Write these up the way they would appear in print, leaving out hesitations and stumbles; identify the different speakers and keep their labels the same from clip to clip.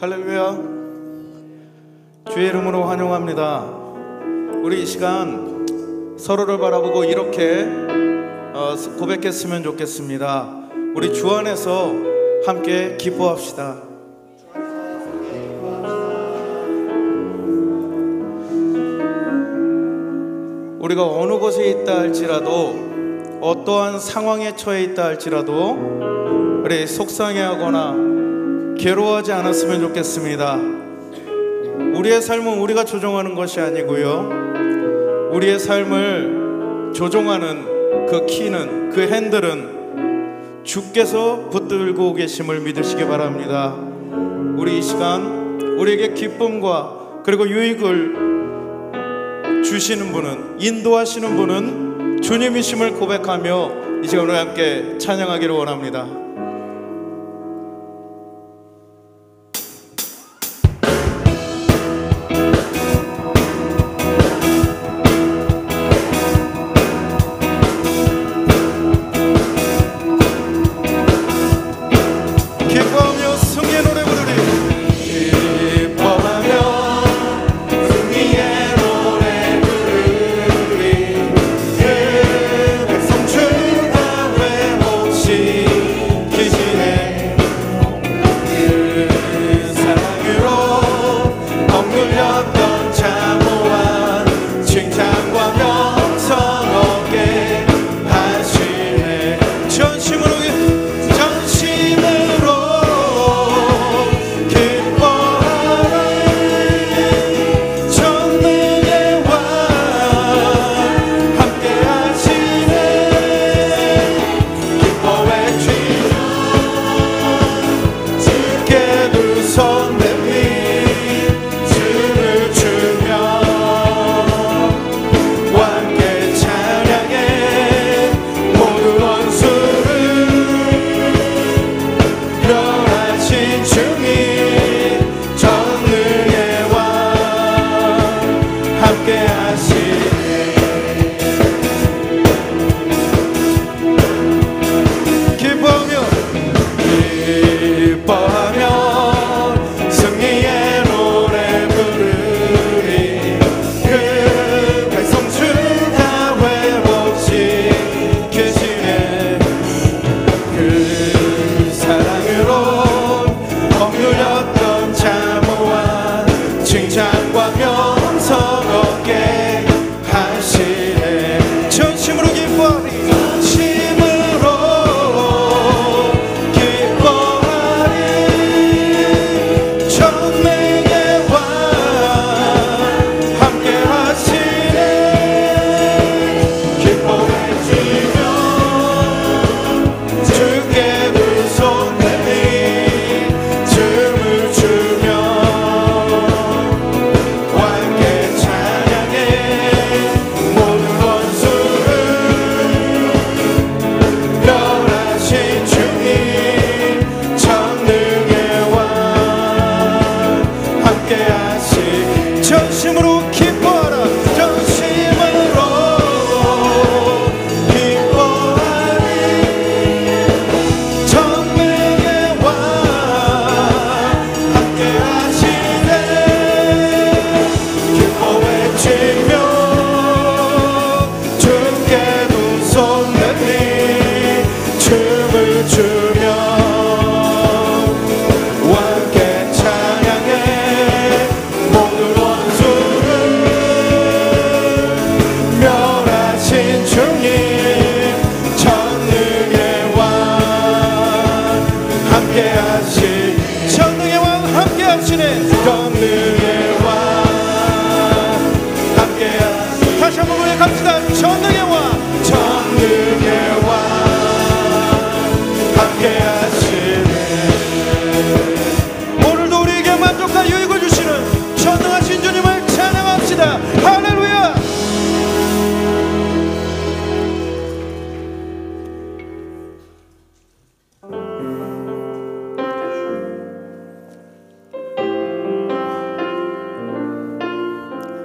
Speaker 1: 할렐루야. 주의 이름으로 환영합니다. 우리 이 시간 서로를 바라보고 이렇게 고백했으면 좋겠습니다. 우리 주 안에서 함께 기뻐합시다. 우리가 어느 곳에 있다 할지라도, 어떠한 상황에 처해 있다 할지라도 우리 속상해하거나 괴로워하지 않았으면 좋겠습니다. 우리의 삶은 우리가 조종하는 것이 아니고요, 우리의 삶을 조종하는 그 키는, 그 핸들은 주께서 붙들고 계심을 믿으시기 바랍니다. 우리 이 시간 우리에게 기쁨과 그리고 유익을 주시는 분은, 인도하시는 분은 주님이심을 고백하며 이 시간 우리 함께 찬양하기를 원합니다.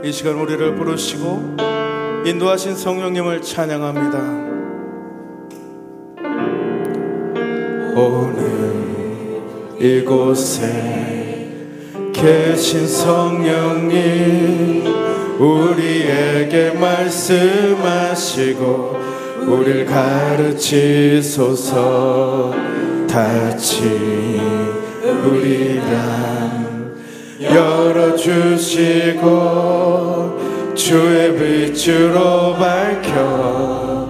Speaker 1: 이 시간 우리를 부르시고 인도하신 성령님을 찬양합니다. 오늘 이곳에 계신 성령님 우리에게 말씀하시고 우릴 가르치소서. 다치 우리 맘 열어주시고 주의 빛으로 밝혀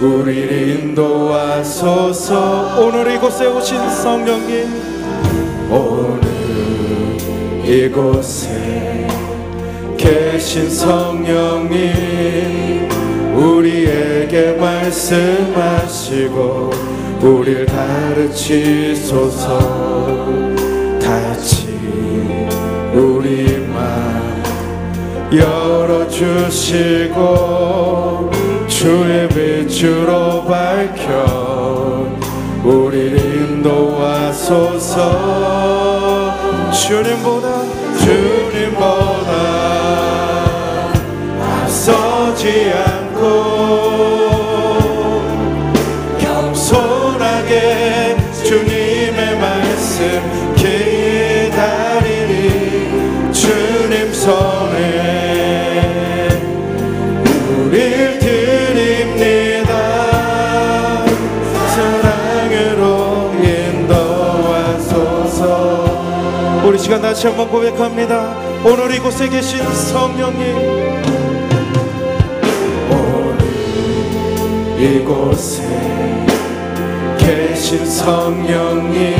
Speaker 1: 우리를 인도하소서. 오늘 이곳에 오신 성령님, 오늘 이곳에 계신 성령님 우리에게 말씀하시고 우리를 가르치소서. 다치 우리 맘 열어주시고 주의 빛으로 밝혀 우리를 인도하소서. 주님보다 앞서지 않고 겸손하게 주님의 말씀 기다리니 주님 손에 우릴 드립니다. 사랑으로 인도하소서. 우리 시간 다시 한번 고백합니다. 오늘 이곳에 계신 성령님, 오늘 이곳에 계신 성령님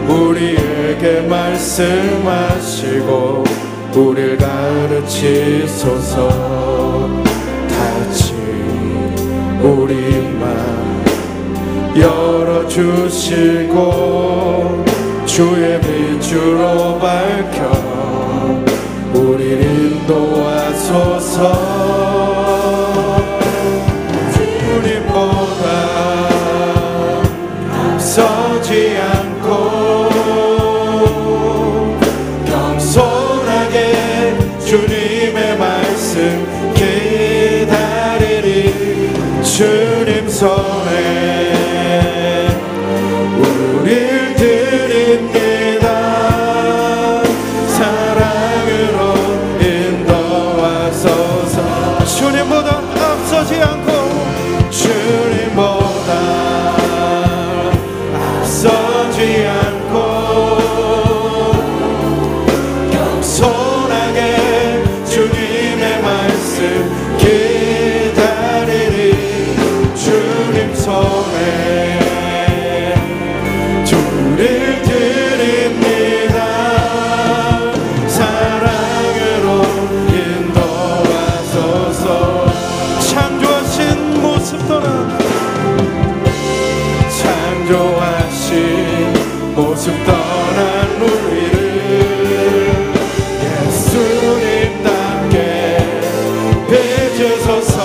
Speaker 1: 우리에게 말씀하시고 우릴 가르치소서. 다치 우리 맘 열어주시고 주의 빛으로 밝혀 우리를 인도하소서. 주님보다 앞서지 않고 겸손하게 주님의 말씀 기다리리. 주님 손에 우릴 드립니다. 사랑으로 인도하소서. 주님보다 앞서지 않고 주님보다 앞서지 않고 겸손하게 주님의 말씀 기다리리. 주님 손에 주를 드립니다. 사랑으로 인도하소서. 창조하신 모습 떠나 창조하신 모습 떠난 우리를 예수님답게 빚으소서.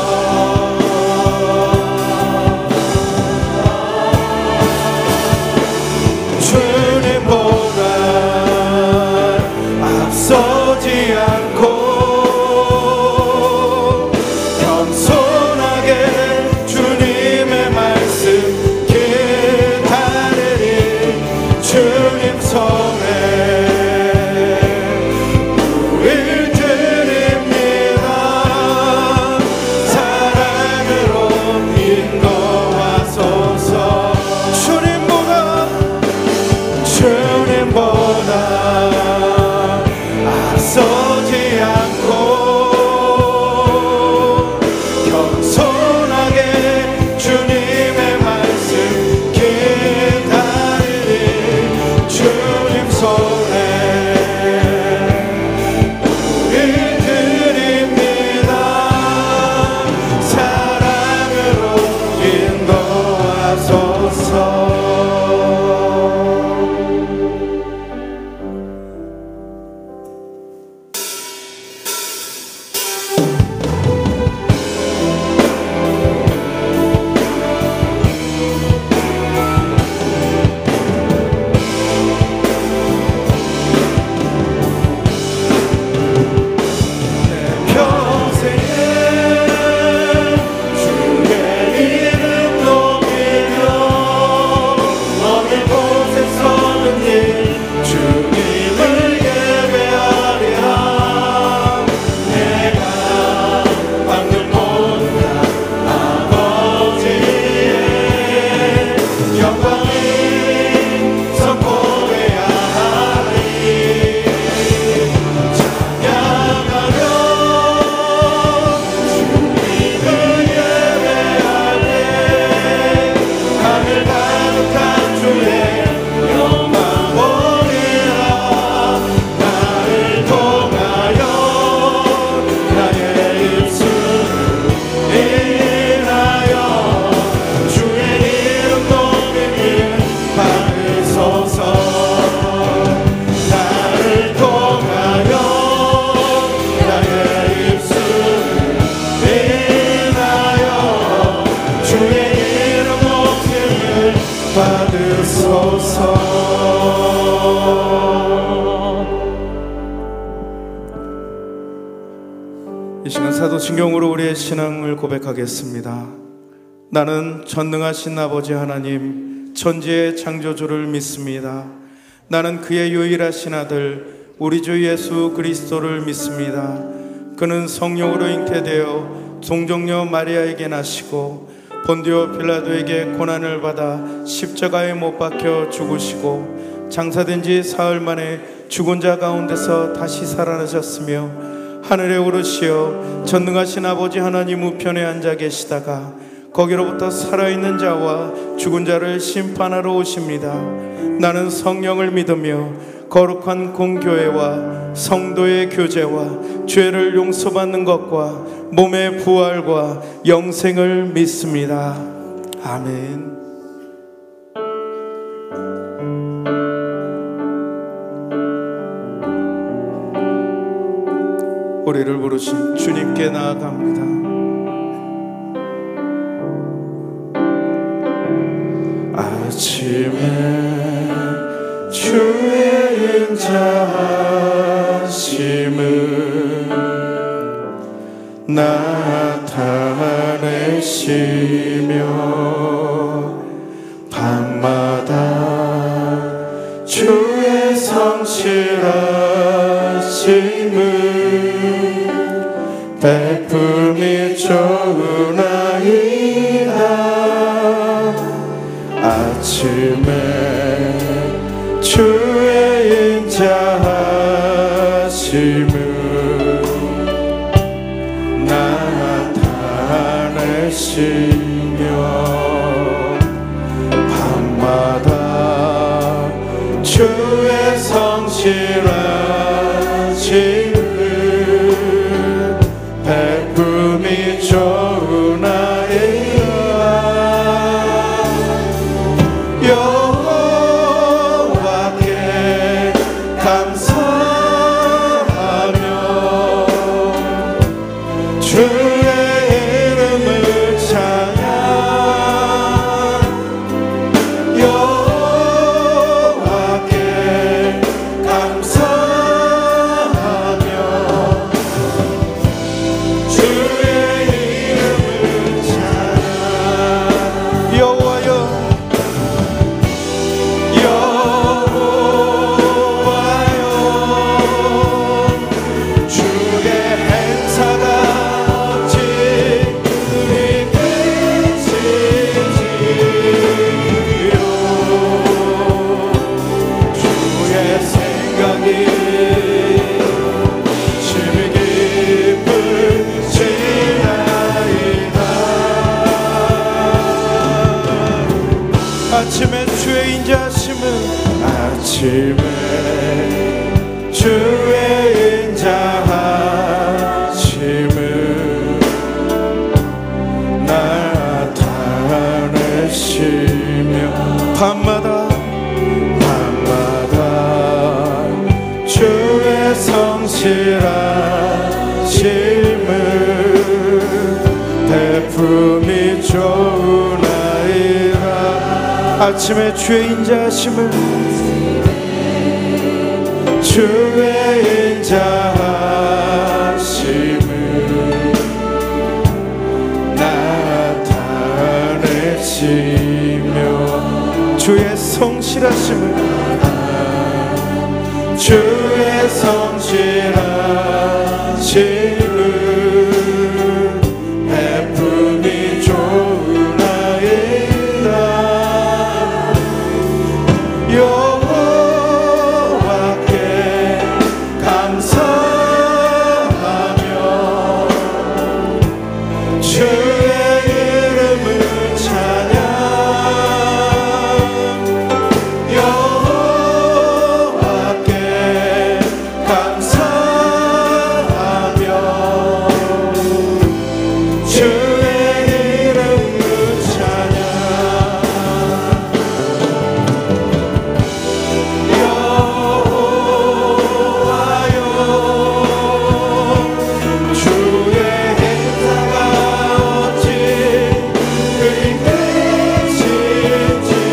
Speaker 1: 주님보다 앞서지 않고 겸손하게 주님의 말씀 기다리리. 주님 손에 우릴 드립니다. 사랑으로 인도하소서. 주님보다 앞서지 이 시간 사도신경으로 우리의 신앙을 고백하겠습니다. 나는 전능하신 아버지 하나님 천지의 창조주를 믿습니다. 나는 그의 유일하신 아들 우리 주 예수 그리스도를 믿습니다. 그는 성령으로 잉태되어 동정녀 마리아에게 나시고 본디오 빌라도에게 고난을 받아 십자가에 못 박혀 죽으시고 장사된 지 사흘 만에 죽은 자 가운데서 다시 살아나셨으며 하늘에 오르시어 전능하신 아버지 하나님 우편에 앉아 계시다가 거기로부터 살아있는 자와 죽은 자를 심판하러 오십니다. 나는 성령을 믿으며 거룩한 공교회와 성도의 교제와 죄를 용서받는 것과 몸의 부활과 영생을 믿습니다. 아멘. 우리를 부르신 주님께 나아갑니다. 아침에 주의 인자하심을 나타내시며 밤마다 주의 성실하심을 베풀미 좋으나이다. 아침에 주의 인자하심을 나타내시며 밤마다 주의 성실하심을 베품이 좋으나이다. 여호와께 감사하며 주의 이름을 찬양. 여호와께 감사하며 주의 이름을 찬양. 여호와여 주의 행사가 어찌 그리 크시지요. 주의 생각이 심히 깊으시나이다. 아침에 주의 인자하심은 아침에 주의 인자하심을 나타내시며 밤마다 주의 성실하심을 베품이 좋으나이다. 아침에 주의 인자하심을 주의 인자하심을 나타내시며 주의 성실하심을 주의 성실하심을 베품이 좋으나이다. 여호와께 감사하며 주의 이름을 찬양. 여호와께 감사하며 주의 이름을 찬양. 여호와여 주의 행사가 어찌 그리 크신지요.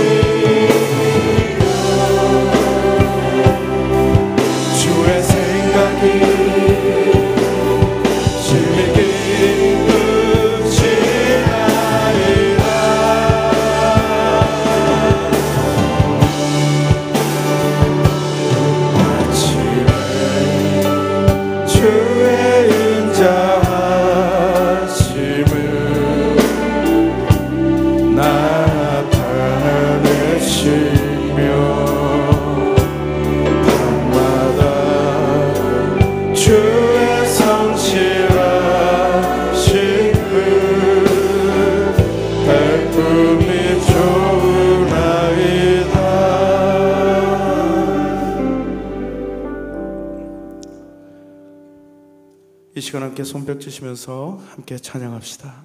Speaker 1: 주의 생각이 심히 이 시간 함께 손뼉 치시면서 함께 찬양합시다.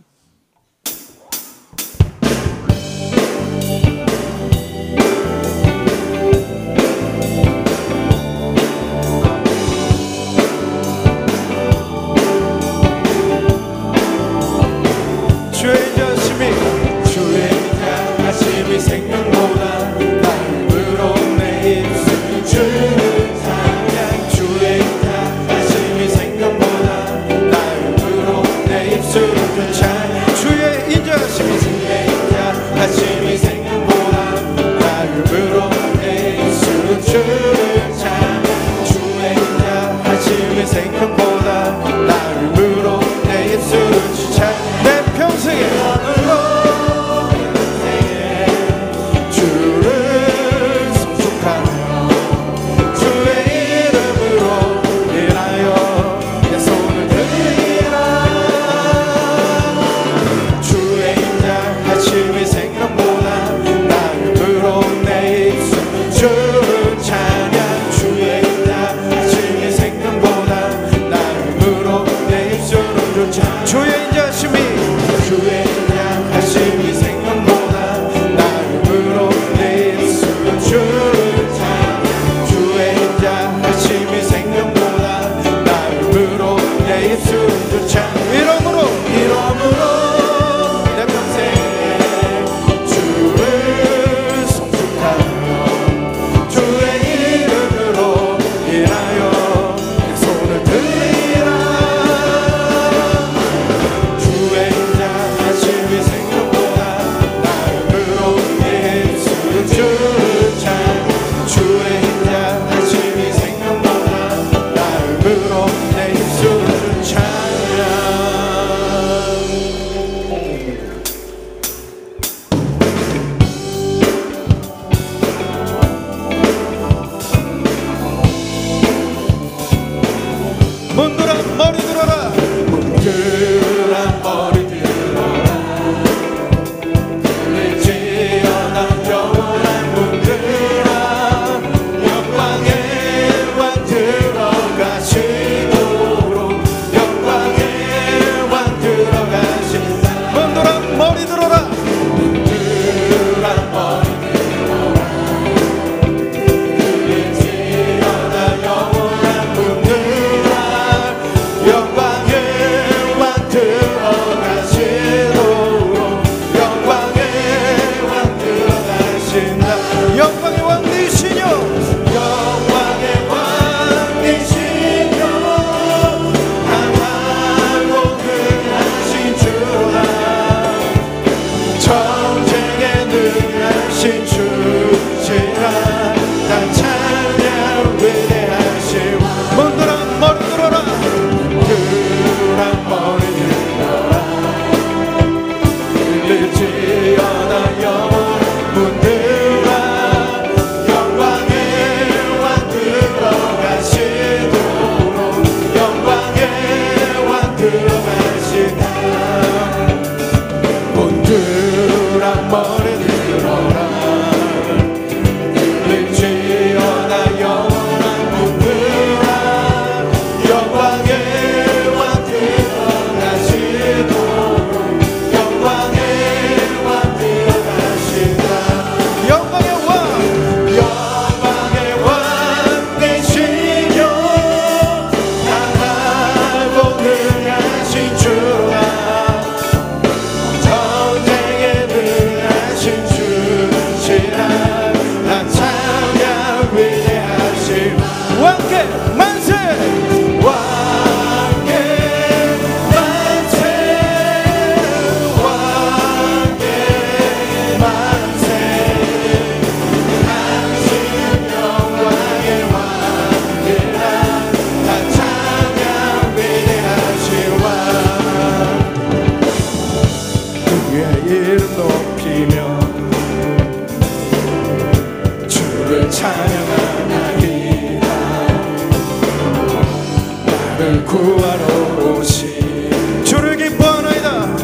Speaker 2: 구하러 오신
Speaker 1: 주를 기뻐하나이다.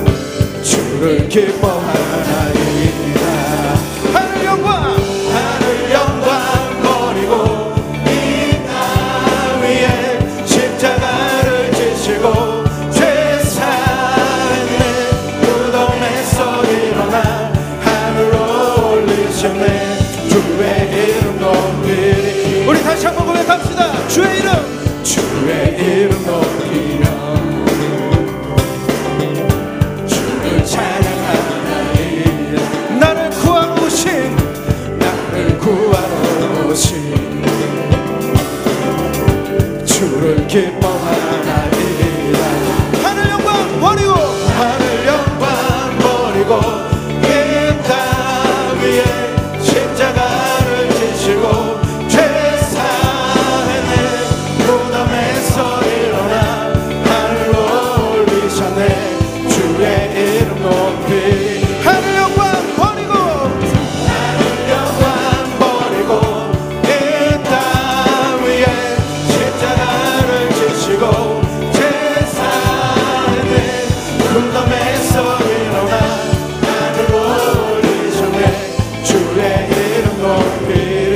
Speaker 2: 주를 기뻐하나이다.
Speaker 1: 하늘 영광
Speaker 2: 버리고 이 땅 위에 십자가를 지시고 기뻐하나이다.
Speaker 1: 하늘 영광 버리고
Speaker 2: 하늘 영광 버리고 이 땅 위에 십자가를 지시고 죄 사해내 무덤에서 일어나 하늘로 올리셨네. 주의 이름 높이
Speaker 1: 하늘 영광 버리고
Speaker 2: 하늘 영광 버리고 이 땅 위에 십자가를 지시고 죄 사해내 무덤에서 일어나 하늘로 올리셨네. 주의 이름 높이리.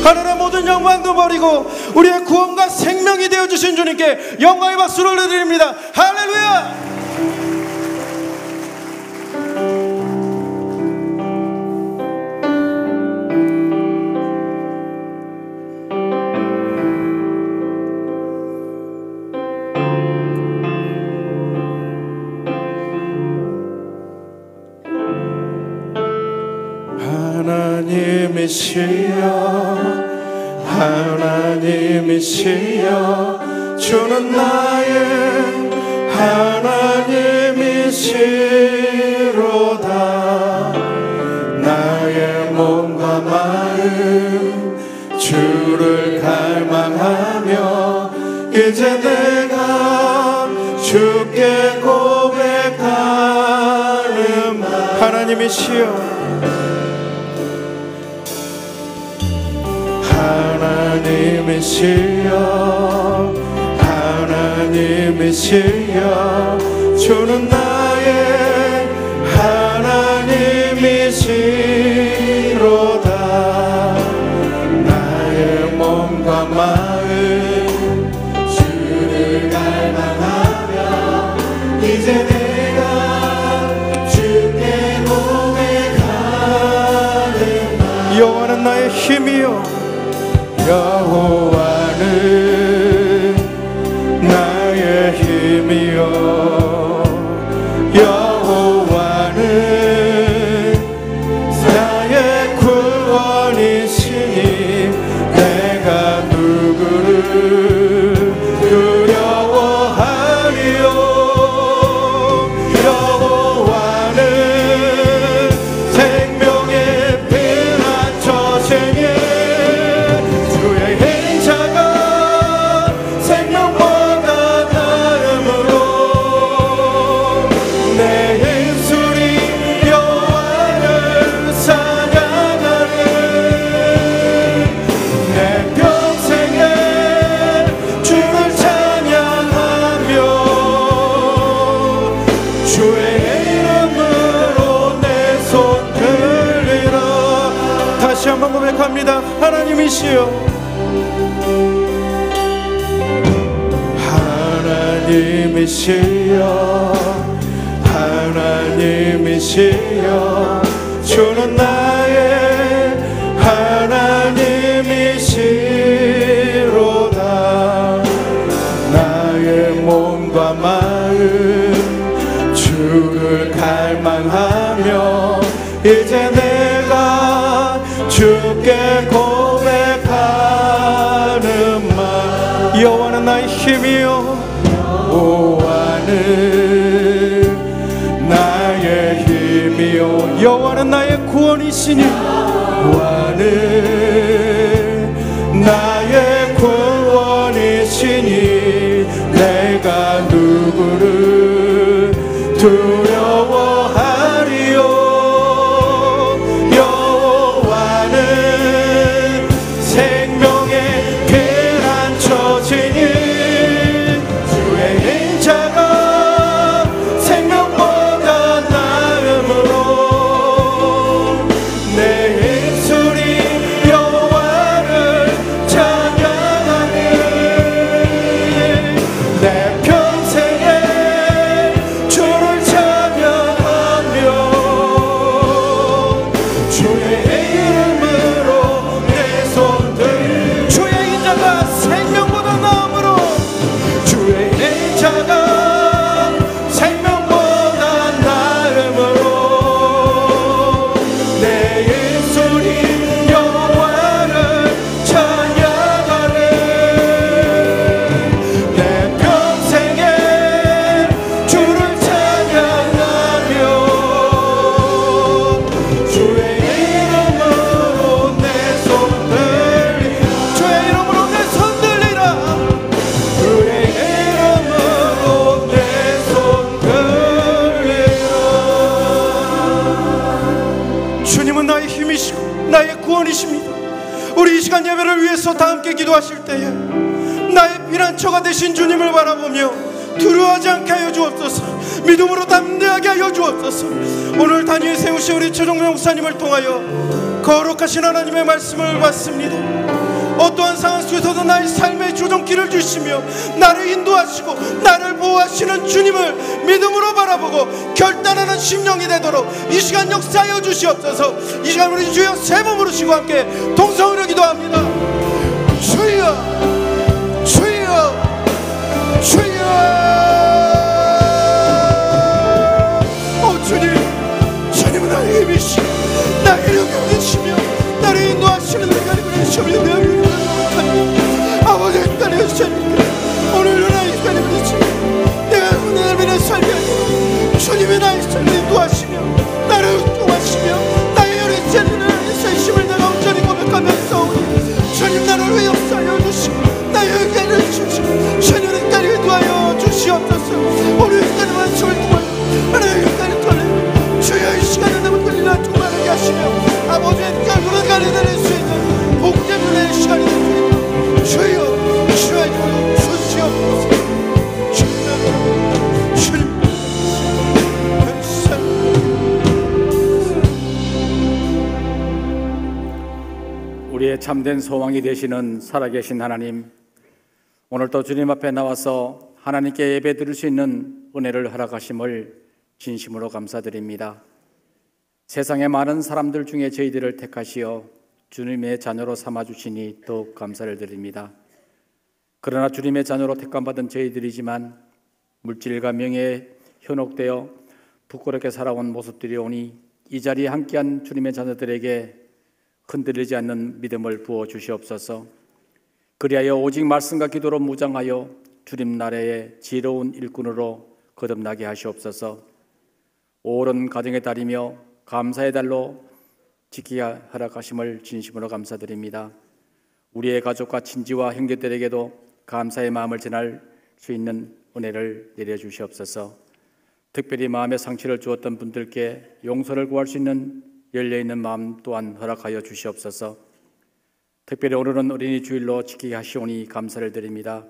Speaker 1: 하늘의 모든 영광도 버리고 우리의 구원과 생명이 되어주신 주님께 영광의 박수를 올려드립니다. 할렐루야.
Speaker 2: 하나님이시여 하나님이시여 주는 나의 하나님이시로다. 나의 몸과 마음 주를 갈망하며 이제 내가 주께 고백하는 말.
Speaker 1: 하나님이시여
Speaker 2: 하나님이시여 하나님이시여 주는 나의 하나님이시로다. 나의 몸과 마음 주를 갈망하며 이제 내가 주께 고백하는 말.
Speaker 1: 여호와는 나의 힘이요
Speaker 2: 여호와는 나의 힘이요 여호와는 나의 구원이시니 내가 누구를 두려워하리요. 여호와는 생명의 피난처시니
Speaker 1: 고백합니다. 하나님이시여
Speaker 2: 하나님이시여 하나님이시여 주는 나의 하나님이시로다. 나의 몸과 마음 주를 갈망하며 이제 내가 주께 고백하는 말.
Speaker 1: 여호와는 나의 힘이요
Speaker 2: 여호와는 나의 힘이요
Speaker 1: 여호와는 나의 구원이시니
Speaker 2: 여호와는 나의 구원이시니 내가 누구를 두려워하리요. 내 평생에 주를
Speaker 1: 주님께서 다 함께 기도하실 때에 나의 피난처가 되신 주님을 바라보며 두려워하지 않게 하여 주옵소서. 믿음으로 담대하게 하여 주옵소서. 오늘 단위에 세우신 우리 최종명 목사님을 통하여 거룩하신 하나님의 말씀을 받습니다. 어떠한 상황 속에서도 나의 삶의 조정기를 주시며 나를 인도하시고 나를 보호하시는 주님을 믿음으로 바라보고 결단하는 심령이 되도록 이 시간 역사하여 주시옵소서. 이 시간 우리 주여 세 번 부르시고 함께 동성으로 기도합니다. 주여 주여 주여. 주님은 나의 힘이시고 나의 영광이시며 나를 인도하시는 하나님을 주시옵니다. 아버지의 딸의 주님께 오늘도 나의 딸의 주님 내가 오늘 믿는 삶이 아니라 주님의 나의 삶을 인도하시며 나를 인도하시며 나의 열의 자리를 나의 힘을 내가 온전히 고백하면서 주님 나를 왜 역사하여 주시고 나의 의견을 주시고 주님의 딸을 도하여 주시옵소서. 오늘 딸의 말씀을 통하여 하나의 의견을 돌려 주여 이 시간에 남은 권리나 충만하게 하시며 아버지의 결국은 가려낼 수 있는 복제문의 시간이 될 수 있는 주여 주여 주시옵소서. 주님
Speaker 3: 우리의 참된 소망이 되시는 살아계신 하나님, 오늘도 주님 앞에 나와서 하나님께 예배 드릴 수 있는 은혜를 허락하심을 진심으로 감사드립니다. 세상의 많은 사람들 중에 저희들을 택하시어 주님의 자녀로 삼아주시니 더욱 감사를 드립니다. 그러나 주님의 자녀로 택함받은 저희들이지만 물질과 명예에 현혹되어 부끄럽게 살아온 모습들이 오니 이 자리에 함께한 주님의 자녀들에게 흔들리지 않는 믿음을 부어 주시옵소서. 그리하여 오직 말씀과 기도로 무장하여 주님 나라의 지혜로운 일꾼으로 거듭나게 하시옵소서. 옳은 가정의 달이며 감사의 달로 지키게 허락하심을 진심으로 감사드립니다. 우리의 가족과 친지와 형제들에게도 감사의 마음을 전할 수 있는 은혜를 내려주시옵소서. 특별히 마음의 상처를 주었던 분들께 용서를 구할 수 있는 열려있는 마음 또한 허락하여 주시옵소서. 특별히 오늘은 어린이 주일로 지키게 하시오니 감사를 드립니다.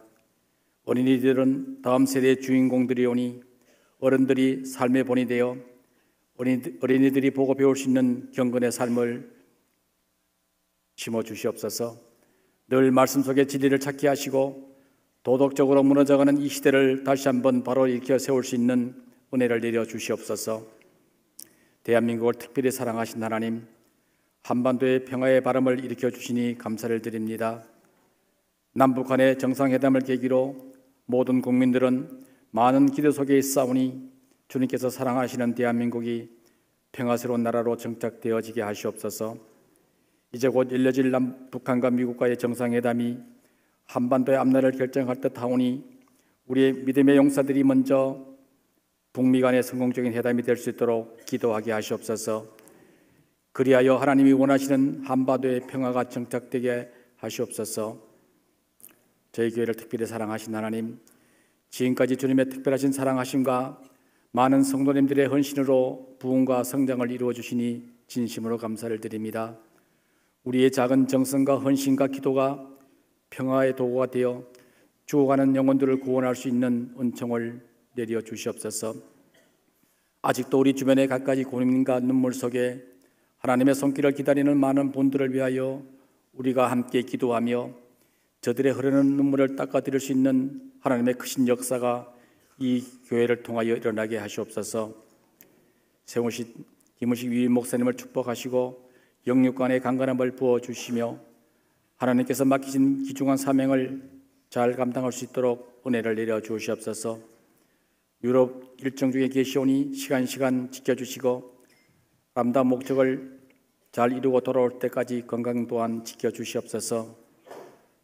Speaker 3: 어린이들은 다음 세대의 주인공들이 오니 어른들이 삶의 본이 되어 어린이들이 보고 배울 수 있는 경건의 삶을 심어주시옵소서. 늘 말씀 속에 진리를 찾게 하시고 도덕적으로 무너져가는 이 시대를 다시 한번 바로 일으켜 세울 수 있는 은혜를 내려주시옵소서. 대한민국을 특별히 사랑하신 하나님, 한반도의 평화의 바람을 일으켜 주시니 감사를 드립니다. 남북한의 정상회담을 계기로 모든 국민들은 많은 기대 속에 있사오니 주님께서 사랑하시는 대한민국이 평화스러운 나라로 정착되어지게 하시옵소서. 이제 곧 열려질 북한과 미국과의 정상회담이 한반도의 앞날을 결정할 듯 하오니 우리의 믿음의 용사들이 먼저 북미 간의 성공적인 회담이 될 수 있도록 기도하게 하시옵소서. 그리하여 하나님이 원하시는 한반도의 평화가 정착되게 하시옵소서. 저희 교회를 특별히 사랑하신 하나님, 지금까지 주님의 특별하신 사랑하심과 많은 성도님들의 헌신으로 부흥과 성장을 이루어 주시니 진심으로 감사를 드립니다. 우리의 작은 정성과 헌신과 기도가 평화의 도구가 되어 죽어가는 영혼들을 구원할 수 있는 은총을 내려 주시옵소서. 아직도 우리 주변의 갖가지 고민과 눈물 속에 하나님의 손길을 기다리는 많은 분들을 위하여 우리가 함께 기도하며 저들의 흐르는 눈물을 닦아드릴 수 있는 하나님의 크신 역사가 이 교회를 통하여 일어나게 하시옵소서. 세우신 김우식 위임 목사님을 축복하시고 영육간의 강건함을 부어주시며 하나님께서 맡기신 귀중한 사명을 잘 감당할 수 있도록 은혜를 내려 주시옵소서. 유럽 일정 중에 계시오니 시간 지켜주시고 아름다운 목적을 잘 이루고 돌아올 때까지 건강 또한 지켜주시옵소서.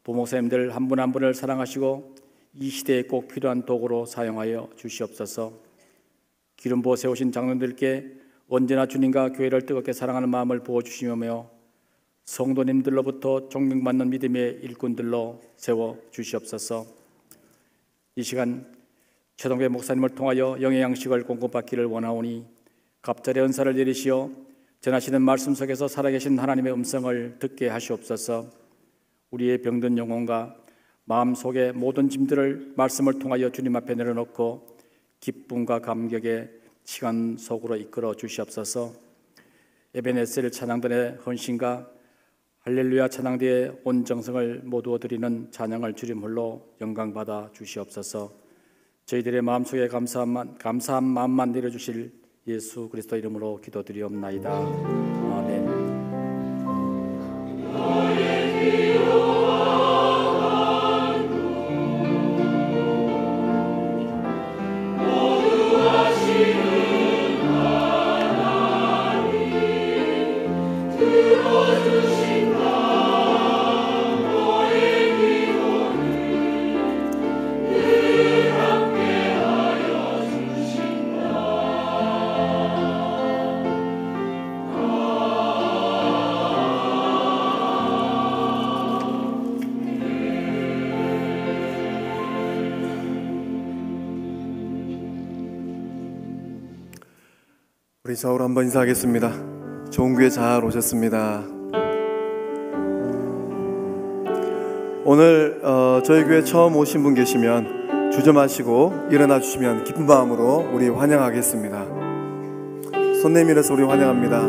Speaker 3: 부목사님들 한 분 한 분을 사랑하시고 이 시대에 꼭 필요한 도구로 사용하여 주시옵소서. 기름 부어 세우신 장로들께 언제나 주님과 교회를 뜨겁게 사랑하는 마음을 부어주시며 성도님들로부터 존경받는 믿음의 일꾼들로 세워주시옵소서. 이 시간 최동배 목사님을 통하여 영의 양식을 공급받기를 원하오니 갑절의 은사를 내리시어 전하시는 말씀 속에서 살아계신 하나님의 음성을 듣게 하시옵소서. 우리의 병든 영혼과 마음속의 모든 짐들을 말씀을 통하여 주님 앞에 내려놓고 기쁨과 감격의 시간 속으로 이끌어 주시옵소서. 에베네셀 찬양단의 헌신과 할렐루야 찬양대의 온 정성을 모두 드리는 찬양을 주님 홀로 영광받아 주시옵소서. 저희들의 마음속에 감사한 마음만 내려주실 예수 그리스도 이름으로 기도드리옵나이다. 아멘.
Speaker 2: 우리 좌우로 한번 인사하겠습니다. 좋은 교회 잘 오셨습니다. 오늘 저희 교회 처음 오신 분 계시면 주저마시고 일어나 주시면 기쁜 마음으로 우리 환영하겠습니다. 손 내밀어서 우리 환영합니다.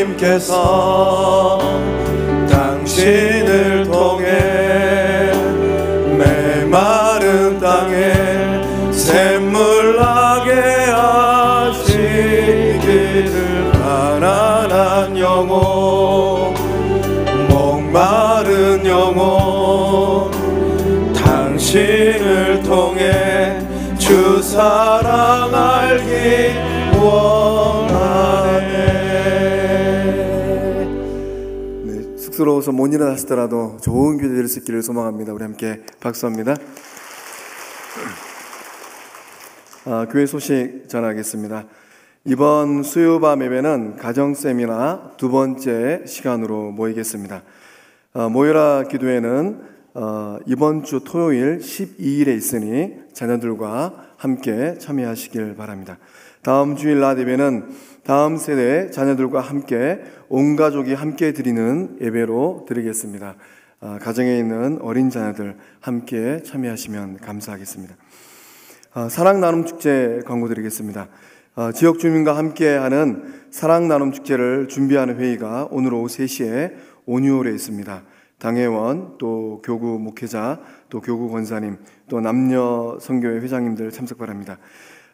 Speaker 2: 하나님께서 당신을 통해 메마른 땅에 샘물 나게 하시기를 가난한 영혼 목마른 영혼 당신을 통해 주 사랑 알기 원하네. 네, 쑥스러워서 못 일어나시더라도 좋은 교회 될 수 있기를 소망합니다. 우리 함께 박수합니다. 교회 소식 전하겠습니다. 이번 수요밤 예배는 가정 세미나 두 번째 시간으로 모이겠습니다. 모여라 기도회는 이번 주 토요일 12일에 있으니 자녀들과 함께 참여하시길 바랍니다. 다음 주일 낮 예배는 다음 세대 자녀들과 함께 온 가족이 함께 드리는 예배로 드리겠습니다. 가정에 있는 어린 자녀들 함께 참여하시면 감사하겠습니다. 사랑 나눔 축제 광고 드리겠습니다. 지역 주민과 함께하는 사랑 나눔 축제를 준비하는 회의가 오늘 오후 3시에 온유홀에 있습니다. 당회원, 또 교구 목회자, 또 교구 권사님, 또 남녀 선교회 회장님들 참석 바랍니다.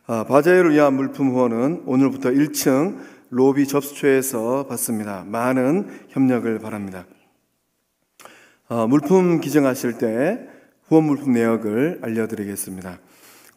Speaker 2: 바자회를 위한 물품 후원은 오늘부터 1층 로비 접수처에서 받습니다. 많은 협력을 바랍니다. 물품 기증하실 때 후원 물품 내역을 알려드리겠습니다.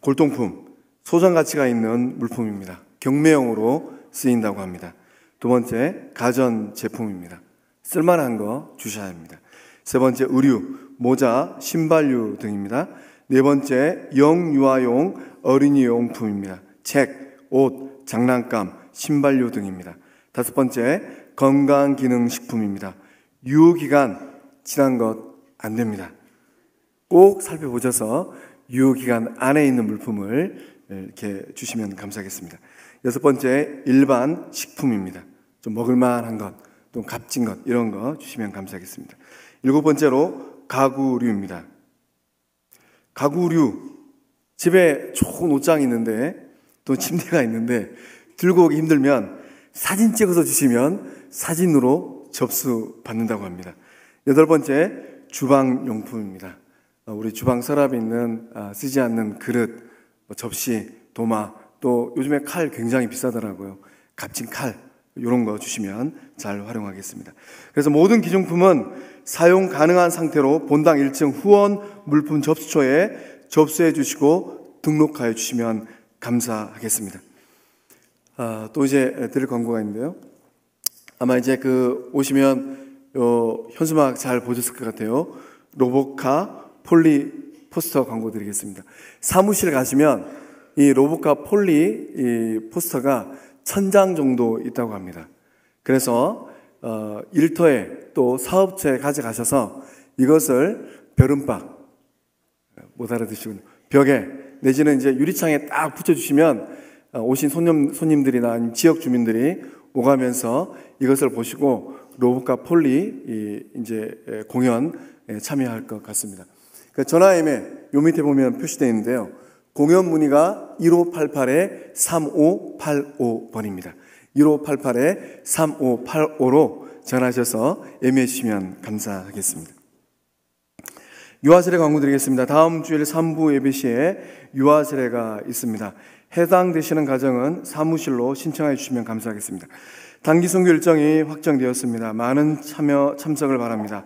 Speaker 2: 골동품, 소장 가치가 있는 물품입니다. 경매용으로 쓰인다고 합니다. 두 번째, 가전 제품입니다. 쓸만한 거 주셔야 합니다. 세 번째, 의류, 모자, 신발류 등입니다. 네 번째, 영유아용 어린이 용품입니다. 책, 옷, 장난감, 신발류 등입니다. 다섯 번째, 건강기능식품입니다. 유효기간 지난 것 안 됩니다. 꼭 살펴보셔서 유효기간 안에 있는 물품을 이렇게 주시면 감사하겠습니다. 여섯 번째, 일반 식품입니다. 좀 먹을만한 것, 또 값진 것 이런 거 주시면 감사하겠습니다. 일곱 번째로 가구류입니다. 가구류, 집에 좋은 옷장이 있는데 또 침대가 있는데 들고 오기 힘들면 사진 찍어서 주시면 사진으로 접수 받는다고 합니다. 여덟 번째, 주방용품입니다. 우리 주방 서랍에 있는 쓰지 않는 그릇, 접시, 도마, 또 요즘에 칼 굉장히 비싸더라고요. 값진 칼 이런 거 주시면 잘 활용하겠습니다. 그래서 모든 기증품은 사용 가능한 상태로 본당 1층 후원 물품 접수처에 접수해 주시고 등록하여 주시면 감사하겠습니다. 또 이제 드릴 광고가 있는데요. 아마 이제 오시면 현수막 잘 보셨을 것 같아요. 로보카 폴리 포스터 광고 드리겠습니다. 사무실 가시면 이 로보카 폴리 이 포스터가 1000장 정도 있다고 합니다. 그래서 일터에 또 사업체에 가져가셔서 이것을 벼른박, 못 알아듣시군요. 벽에 내지는 이제 유리창에 딱 붙여주시면 오신 손님들이나 지역 주민들이 오가면서 이것을 보시고 로봇과 폴리 이제 공연 참여할 것 같습니다. 그 전화임에 요 밑에 보면 표시되어 있는데요. 공연 문의가 1588-3585번입니다. 1588-3585로 전화하셔서 예매해 주시면 감사하겠습니다. 유아세례 광고 드리겠습니다. 다음 주일 3부 예배 시에 유아세례가 있습니다. 해당되시는 가정은 사무실로 신청해 주시면 감사하겠습니다. 단기 선교 일정이 확정되었습니다. 많은 참석을 바랍니다.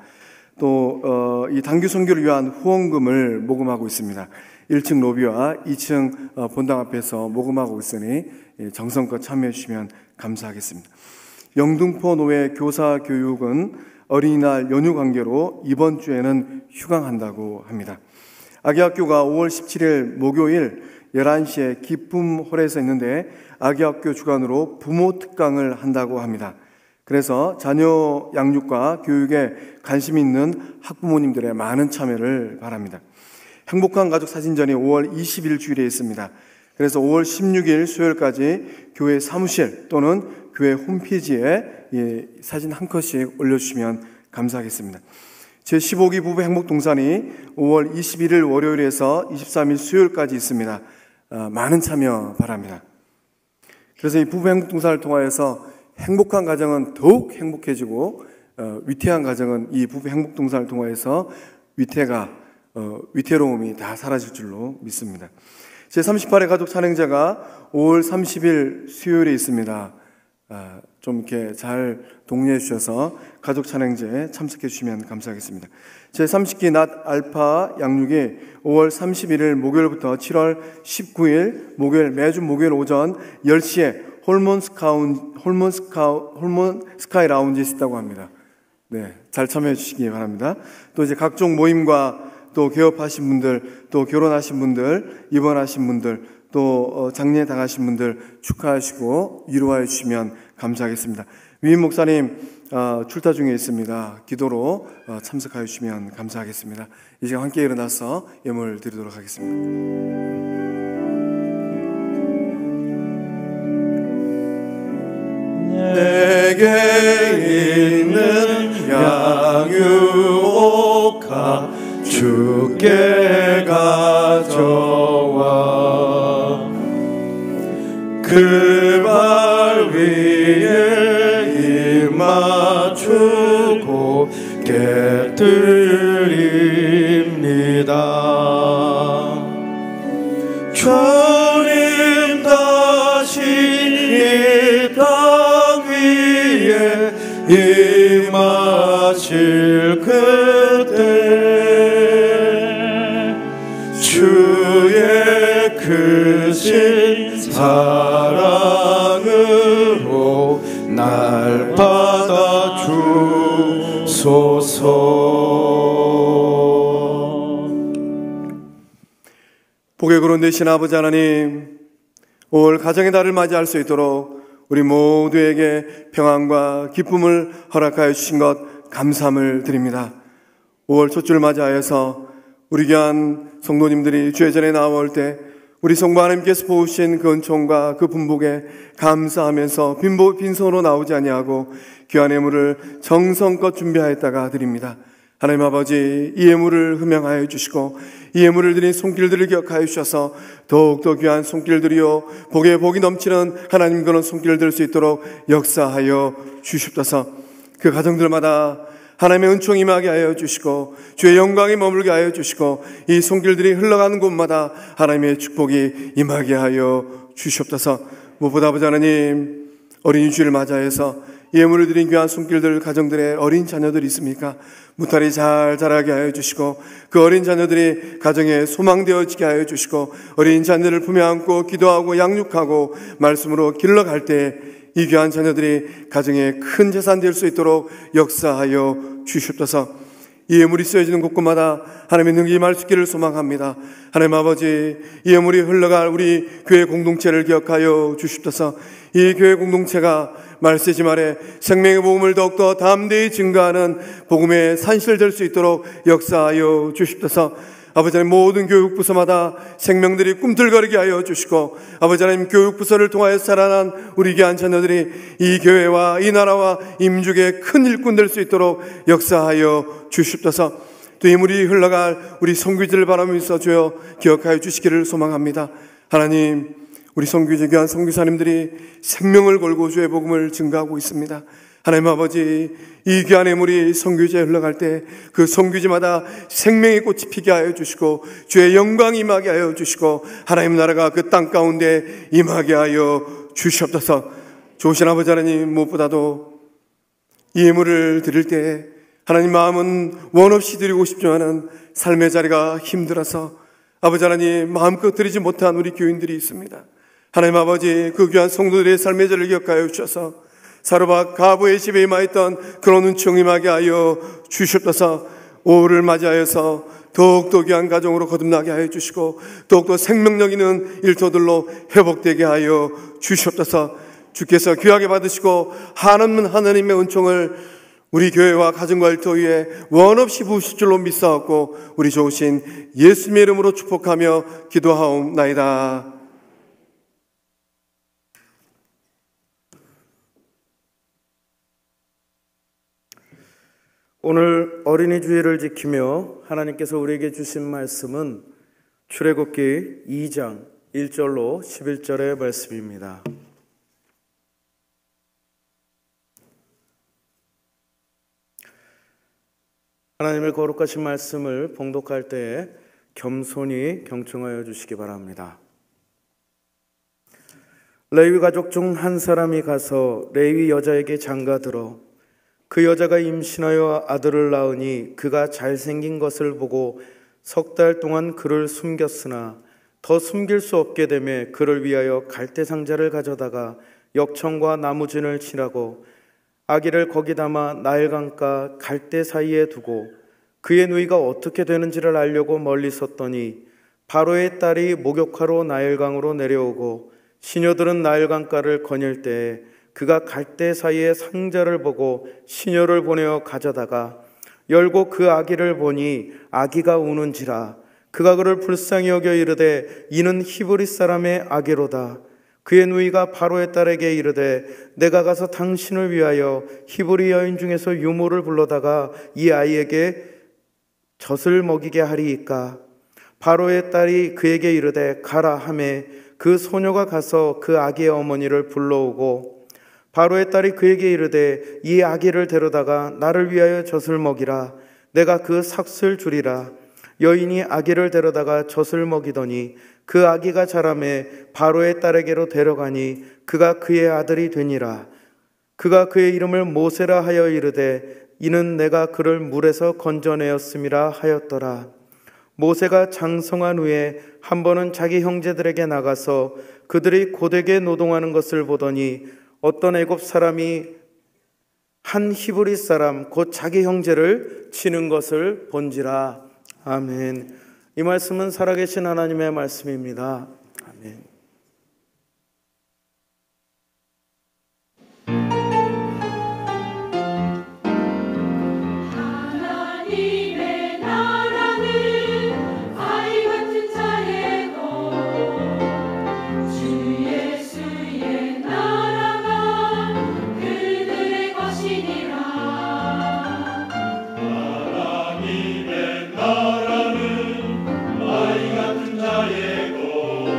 Speaker 2: 또 이 단기 선교를 위한 후원금을 모금하고 있습니다. 1층 로비와 2층 본당 앞에서 모금하고 있으니 정성껏 참여해 주시면 감사하겠습니다. 영등포 노회 교사 교육은 어린이날 연휴 관계로 이번 주에는 휴강한다고 합니다. 아기학교가 5월 17일 목요일 11시에 기쁨홀에서 있는데 아기학교 주관으로 부모 특강을 한다고 합니다. 그래서 자녀 양육과 교육에 관심 있는 학부모님들의 많은 참여를 바랍니다. 행복한 가족 사진전이 5월 20일 주일에 있습니다. 그래서 5월 16일 수요일까지 교회 사무실 또는 교회 홈페이지에 사진 한 컷씩 올려주시면 감사하겠습니다. 제15기 부부 행복동산이 5월 21일 월요일에서 23일 수요일까지 있습니다. 많은 참여 바랍니다. 그래서 이 부부 행복동산을 통하여서 행복한 가정은 더욱 행복해지고 위태한 가정은 이 부부 행복동산을 통하여서 위태로움이 다 사라질 줄로 믿습니다. 제38회 가족 찬양제가 5월 30일 수요일에 있습니다. 좀 이렇게 잘 독려해 주셔서 가족 찬양제에 참석해 주시면 감사하겠습니다. 제30기 낮 알파 양육이 5월 31일 목요일부터 7월 19일 목요일 매주 목요일 오전 10시에 홀몬 스카이 라운지에 있다고 합니다. 네, 잘 참여해 주시기 바랍니다. 또 이제 각종 모임과 또 개업하신 분들, 또 결혼하신 분들, 입원하신 분들, 또 장례 당하신 분들 축하하시고 위로하여 주시면 감사하겠습니다. 위임 목사님 출타 중에 있습니다. 기도로 참석하여 주시면 감사하겠습니다. 이제 함께 일어나서 예물 드리도록 하겠습니다.
Speaker 1: 내게 있는 양육옥화 주께 가져와 그 발 위에 입맞추고 깨뜨립니다. 주님 다시 이 땅 위에 임하실 그때 주의 크신 사랑으로 날 받아 주소서.
Speaker 2: 복의 그런 되신 아버지 하나님, 올 가정의 달을 맞이할 수 있도록 우리 모두에게 평안과 기쁨을 허락하여 주신 것 감사함을 드립니다. 5월 첫주를 맞이하여서 우리 귀한 성도님들이 주의 전에 나올 때 우리 성부 하나님께서 보우신 그 은총과 그 분복에 감사하면서 빈손으로 나오지 아니하고 귀한 예물을 정성껏 준비하였다가 드립니다. 하나님 아버지, 이 예물을 흠양하여 주시고 이 예물을 드린 손길들을 기억하여 주셔서 더욱더 귀한 손길들이요 복에 복이 넘치는 하나님 그런 손길을 들 수 있도록 역사하여 주시옵소서. 그 가정들마다 하나님의 은총이 임하게 하여 주시고 주의 영광이 머물게 하여 주시고 이 손길들이 흘러가는 곳마다 하나님의 축복이 임하게 하여 주시옵소서. 무엇보다 아버지 하나님, 어린이 주일을 맞이해서 예물을 드린 귀한 손길들 가정들의 어린 자녀들이 있습니까? 무탈이 잘 자라게 하여 주시고 그 어린 자녀들이 가정에 소망되어지게 하여 주시고 어린 자녀를 품에 안고 기도하고 양육하고 말씀으로 길러갈 때 이 귀한 자녀들이 가정에 큰 재산 될 수 있도록 역사하여 주시옵소서. 이 예물이 쓰여지는 곳곳마다 하나님의 능력이 임할 수 있기를 소망합니다. 하나님 아버지, 이 예물이 흘러갈 우리 교회 공동체를 기억하여 주시옵소서. 이 교회 공동체가 말세지 말에 생명의 복음을 더욱더 담대히 증가하는 복음의 산실 될 수 있도록 역사하여 주시옵소서. 아버지 하나님 모든 교육부서마다 생명들이 꿈틀거리게 하여 주시고 아버지 하나님 교육부서를 통하여 살아난 우리 귀한 자녀들이 이 교회와 이 나라와 이 민족의 큰 일꾼 될 수 있도록 역사하여 주시옵소서. 또 이 물이 흘러갈 우리 선교지를 바라면서 주여 기억하여 주시기를 소망합니다. 하나님, 우리 선교지 귀한 선교사님들이 생명을 걸고 주의 복음을 증거하고 있습니다. 하나님 아버지, 이 귀한 애물이 선교지에 흘러갈 때 그 선교지마다 생명의 꽃이 피게 하여 주시고 주의 영광이 임하게 하여 주시고 하나님 나라가 그 땅 가운데 임하게 하여 주시옵소서. 좋으신 아버지 하나님, 무엇보다도 이 애물을 드릴 때 하나님 마음은 원 없이 드리고 싶지만은 삶의 자리가 힘들어서 아버지 하나님 마음껏 드리지 못한 우리 교인들이 있습니다. 하나님 아버지, 그 귀한 성도들의 삶의 자리를 기억하여 주셔서 사르밧 가부의 집에 임하였던 그런 은총이 임하게 하여 주시옵소서. 5월을 맞이하여서 더욱더 귀한 가정으로 거듭나게 하여 주시고 더욱더 생명력 있는 일터들로 회복되게 하여 주시옵소서. 주께서 귀하게 받으시고 한없는 하나님의 은총을 우리 교회와 가정과 일터 위에 원없이 부으실 줄로 믿사옵고 우리 좋으신 예수님의 이름으로 축복하며 기도하옵나이다.
Speaker 4: 오늘 어린이 주일을 지키며 하나님께서 우리에게 주신 말씀은 출애굽기 2장 1절로 11절의 말씀입니다. 하나님의 거룩하신 말씀을 봉독할 때에 겸손히 경청하여 주시기 바랍니다. 레위 가족 중 한 사람이 가서 레위 여자에게 장가들어 그 여자가 임신하여 아들을 낳으니 그가 잘생긴 것을 보고 3달 동안 그를 숨겼으나 더 숨길 수 없게 되매 그를 위하여 갈대 상자를 가져다가 역청과 나무진을 칠하고 아기를 거기 담아 나일강가 갈대 사이에 두고 그의 누이가 어떻게 되는지를 알려고 멀리 섰더니 바로의 딸이 목욕하러 나일강으로 내려오고 시녀들은 나일강가를 거닐 때에 그가 갈대 사이에 상자를 보고 시녀를 보내어 가져다가 열고 그 아기를 보니 아기가 우는지라 그가 그를 불쌍히 여겨 이르되 이는 히브리 사람의 아기로다. 그의 누이가 바로의 딸에게 이르되 내가 가서 당신을 위하여 히브리 여인 중에서 유모를 불러다가 이 아이에게 젖을 먹이게 하리이까. 바로의 딸이 그에게 이르되 가라 하매 그 소녀가 가서 그 아기의 어머니를 불러오고 바로의 딸이 그에게 이르되 이 아기를 데려다가 나를 위하여 젖을 먹이라. 내가 그 삭슬 주리라. 여인이 아기를 데려다가 젖을 먹이더니 그 아기가 자라매 바로의 딸에게로 데려가니 그가 그의 아들이 되니라. 그가 그의 이름을 모세라 하여 이르되 이는 내가 그를 물에서 건져내었음이라 하였더라. 모세가 장성한 후에 한 번은 자기 형제들에게 나가서 그들이 고되게 노동하는 것을 보더니 어떤 애굽 사람이 한 히브리 사람 곧 자기 형제를 치는 것을 본지라. 아멘. 이 말씀은 살아계신 하나님의 말씀입니다. 아멘.
Speaker 5: 나라는 아이 같은 자애고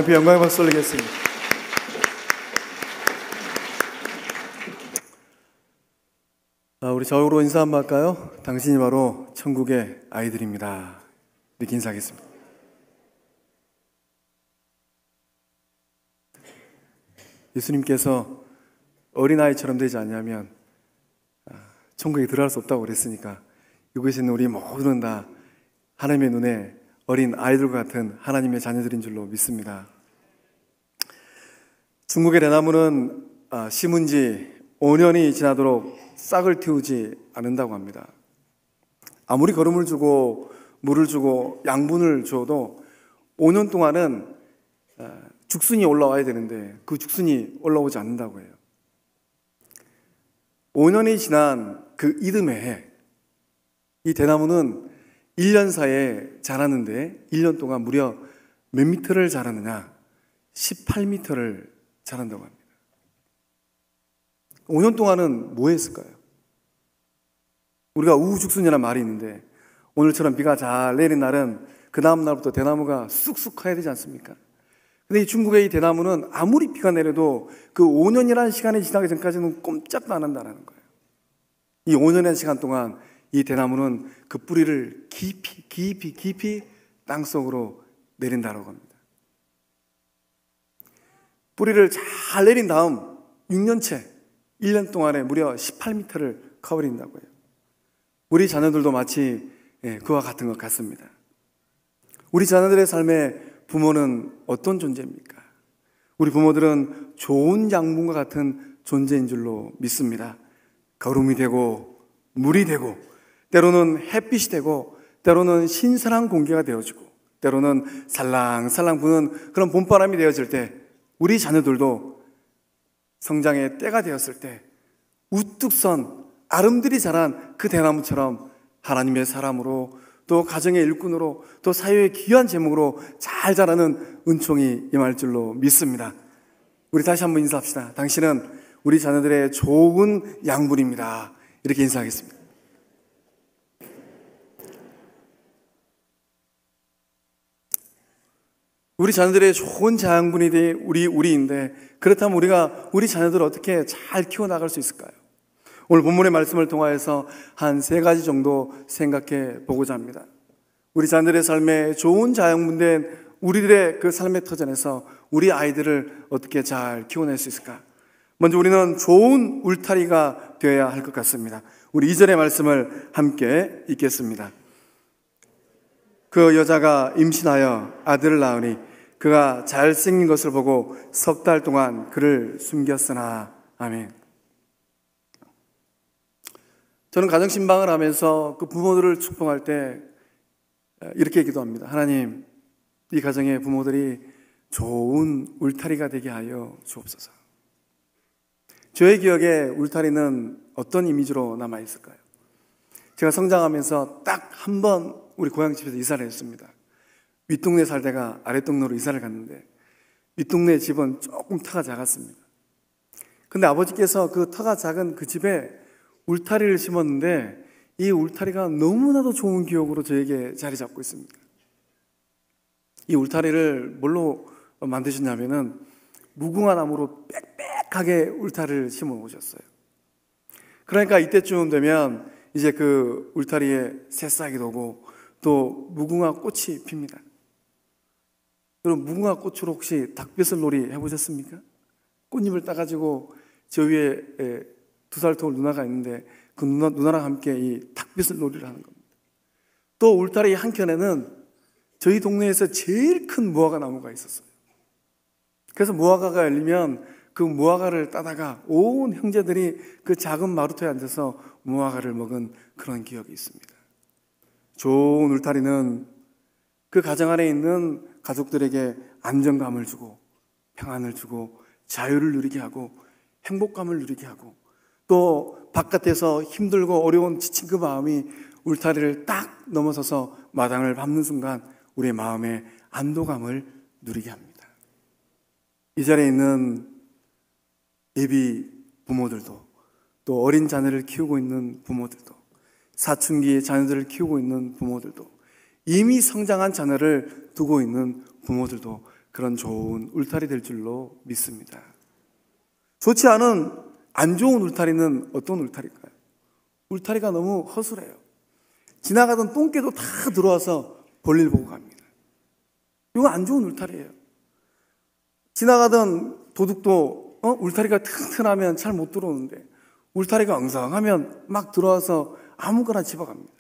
Speaker 2: 하나님 영광의 박수 올리겠습니다. 우리 저으로 인사 한번 할까요? 당신이 바로 천국의 아이들입니다. 이렇게 인사하겠습니다. 예수님께서 어린아이처럼 되지 않냐면 천국에 들어갈 수 없다고 그랬으니까 이곳에 있는 우리 모두는 다 하나님의 눈에 어린 아이들과 같은 하나님의 자녀들인 줄로 믿습니다. 중국의 대나무는 심은 지 5년이 지나도록 싹을 틔우지 않는다고 합니다. 아무리 거름을 주고 물을 주고 양분을 줘도 5년 동안은 죽순이 올라와야 되는데 그 죽순이 올라오지 않는다고 해요. 5년이 지난 그 이듬해 이 대나무는 1년 사이에 자랐는데 1년 동안 무려 몇 미터를 자랐느냐? 18미터를 자란다고 합니다. 5년 동안은 뭐 했을까요? 우리가 우후죽순이라는 말이 있는데 오늘처럼 비가 잘 내린 날은 그 다음 날부터 대나무가 쑥쑥 커야 되지 않습니까? 근데 이 중국의 이 대나무는 아무리 비가 내려도 그 5년이라는 시간이 지나기 전까지는 꼼짝도 안 한다는 거예요. 이 5년의 시간 동안 이 대나무는 그 뿌리를 깊이 땅속으로 내린다고 합니다. 뿌리를 잘 내린 다음 6년째 1년 동안에 무려 18m를 커버린다고 해요. 우리 자녀들도 마치 그와 같은 것 같습니다. 우리 자녀들의 삶에 부모는 어떤 존재입니까? 우리 부모들은 좋은 양분과 같은 존재인 줄로 믿습니다. 거름이 되고 물이 되고 때로는 햇빛이 되고 때로는 신선한 공기가 되어주고 때로는 살랑살랑 부는 그런 봄바람이 되어질 때 우리 자녀들도 성장의 때가 되었을 때 우뚝 선 아름드리 자란 그 대나무처럼 하나님의 사람으로 또 가정의 일꾼으로 또 사회의 귀한 제목으로 잘 자라는 은총이 임할 줄로 믿습니다. 우리 다시 한번 인사합시다. 당신은 우리 자녀들의 좋은 양분입니다. 이렇게 인사하겠습니다. 우리 자녀들의 좋은 자양분이 우리인데 그렇다면 우리가 우리 자녀들을 어떻게 잘 키워나갈 수 있을까요? 오늘 본문의 말씀을 통하여서 한 3가지 정도 생각해 보고자 합니다. 우리 자녀들의 삶에 좋은 자양분된 우리들의 그 삶의 터전에서 우리 아이들을 어떻게 잘 키워낼 수 있을까? 먼저 우리는 좋은 울타리가 되어야 할 것 같습니다. 우리 2절의 말씀을 함께 읽겠습니다. 그 여자가 임신하여 아들을 낳으니 그가 잘생긴 것을 보고 석 달 동안 그를 숨겼으나. 아멘. 저는 가정신방을 하면서 그 부모들을 축복할 때 이렇게 기도합니다. 하나님, 이 가정의 부모들이 좋은 울타리가 되게 하여 주옵소서. 저의 기억에 울타리는 어떤 이미지로 남아있을까요? 제가 성장하면서 딱 한 번 우리 고향집에서 이사를 했습니다. 윗동네 살다가 아랫동네로 이사를 갔는데 윗동네 집은 조금 터가 작았습니다. 근데 아버지께서 그 터가 작은 그 집에 울타리를 심었는데 이 울타리가 너무나도 좋은 기억으로 저에게 자리 잡고 있습니다. 이 울타리를 뭘로 만드셨냐면은 무궁화 나무로 빽빽하게 울타리를 심어 놓으셨어요. 그러니까 이때쯤 되면 이제 그 울타리에 새싹이 오고 또 무궁화 꽃이 핍니다. 여러분, 무궁화 꽃으로 혹시 닭벼슬 놀이 해보셨습니까? 꽃잎을 따가지고 저 위에 2살 터울 누나가 있는데 그 누나랑 함께 이 닭벼슬 놀이를 하는 겁니다. 또 울타리 한켠에는 저희 동네에서 제일 큰 무화과 나무가 있었어요. 그래서 무화과가 열리면 그 무화과를 따다가 온 형제들이 그 작은 마루터에 앉아서 무화과를 먹은 그런 기억이 있습니다. 좋은 울타리는 그 가정 안에 있는 가족들에게 안정감을 주고 평안을 주고 자유를 누리게 하고 행복감을 누리게 하고 또 바깥에서 힘들고 어려운 지친 그 마음이 울타리를 딱 넘어서서 마당을 밟는 순간 우리의 마음에 안도감을 누리게 합니다. 이 자리에 있는 예비 부모들도 또 어린 자녀를 키우고 있는 부모들도 사춘기 자녀들을 키우고 있는 부모들도 이미 성장한 자녀를 두고 있는 부모들도 그런 좋은 울타리 될 줄로 믿습니다. 좋지 않은 안 좋은 울타리는 어떤 울타리일까요? 울타리가 너무 허술해요. 지나가던 똥개도 다 들어와서 볼일 보고 갑니다. 이거 안 좋은 울타리예요. 지나가던 도둑도 울타리가 튼튼하면 잘 못 들어오는데 울타리가 엉성하면 막 들어와서 아무거나 집어갑니다.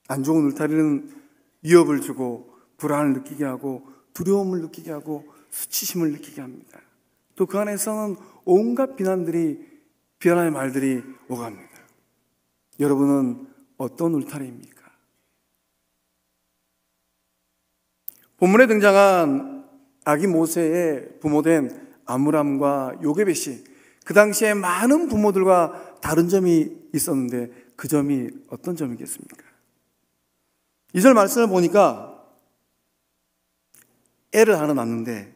Speaker 2: 안 좋은 울타리는 위협을 주고 불안을 느끼게 하고 두려움을 느끼게 하고 수치심을 느끼게 합니다. 또 그 안에서는 온갖 비난의 말들이 오갑니다. 여러분은 어떤 울타리입니까? 본문에 등장한 아기 모세의 부모된 아므람과 요게벳이 그 당시에 많은 부모들과 다른 점이 있었는데 그 점이 어떤 점이겠습니까? 2절 말씀을 보니까 애를 하나 낳는데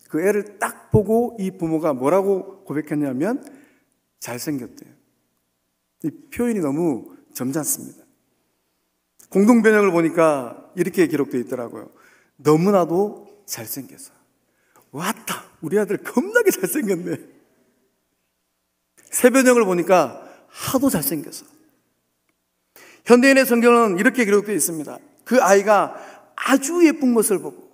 Speaker 2: 그 애를 딱 보고 이 부모가 뭐라고 고백했냐면 잘생겼대요. 이 표현이 너무 점잖습니다. 공동번역을 보니까 이렇게 기록되어 있더라고요. 너무나도 잘생겨서. 왔다! 우리 아들 겁나게 잘생겼네. 새 번역을 보니까 하도 잘생겨서. 현대인의 성경은 이렇게 기록되어 있습니다. 그 아이가 아주 예쁜 것을 보고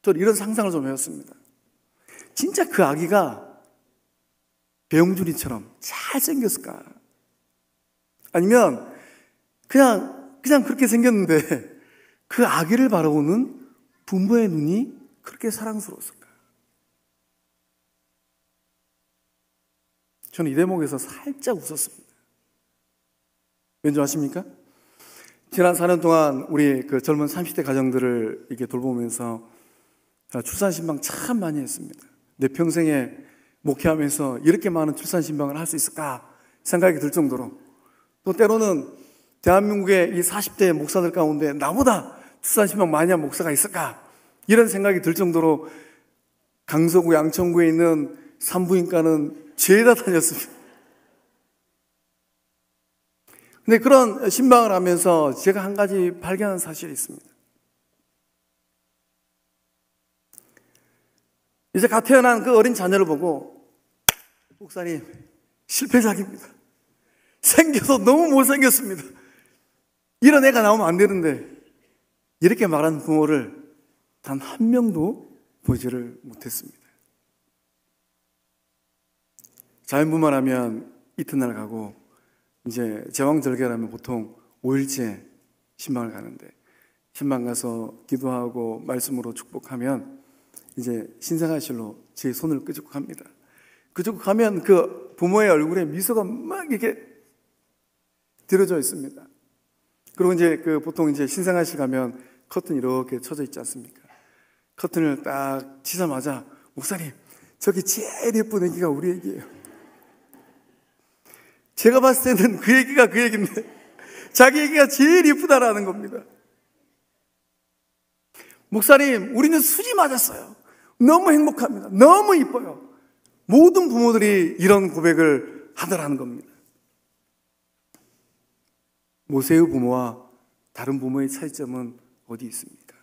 Speaker 2: 저는 이런 상상을 좀 해봤습니다. 진짜 그 아기가 배용준이처럼 잘생겼을까? 아니면 그냥 그렇게 생겼는데 그 아기를 바라보는 부모의 눈이 그렇게 사랑스러웠을까? 저는 이 대목에서 살짝 웃었습니다. 왠지 아십니까? 지난 4년 동안 우리 그 젊은 30대 가정들을 이렇게 돌보면서 출산신방 참 많이 했습니다. 내 평생에 목회하면서 이렇게 많은 출산신방을 할 수 있을까 생각이 들 정도로, 또 때로는 대한민국의 이 40대 목사들 가운데 나보다 출산신방 많이 한 목사가 있을까 이런 생각이 들 정도로 강서구 양천구에 있는 산부인과는 죄다 다녔습니다. 근데 그런 신방을 하면서 제가 한 가지 발견한 사실이 있습니다. 이제 갓 태어난 그 어린 자녀를 보고 목사님 실패작입니다. 생겨서 너무 못생겼습니다. 이런 애가 나오면 안 되는데 이렇게 말하는 부모를 단 한 명도 보지를 못했습니다. 자연분만 하면 이튿날 가고 이제 제왕절개라면 보통 5일째 신방을 가는데 신방 가서 기도하고 말씀으로 축복하면 이제 신생아실로 제 손을 끄집고 갑니다. 끄집고 가면 그 부모의 얼굴에 미소가 막 이렇게 들어져 있습니다. 그리고 이제 그 보통 이제 신생아실 가면 커튼 이렇게 쳐져 있지 않습니까? 커튼을 딱 치자마자 목사님 저기 제일 예쁜 애기가 우리 애기예요. 제가 봤을 때는 그 얘기가 그 얘기인데 자기 얘기가 제일 예쁘다라는 겁니다. 목사님 우리는 수지 맞았어요. 너무 행복합니다. 너무 이뻐요. 모든 부모들이 이런 고백을 하더라는 겁니다. 모세의 부모와 다른 부모의 차이점은 어디 있습니까?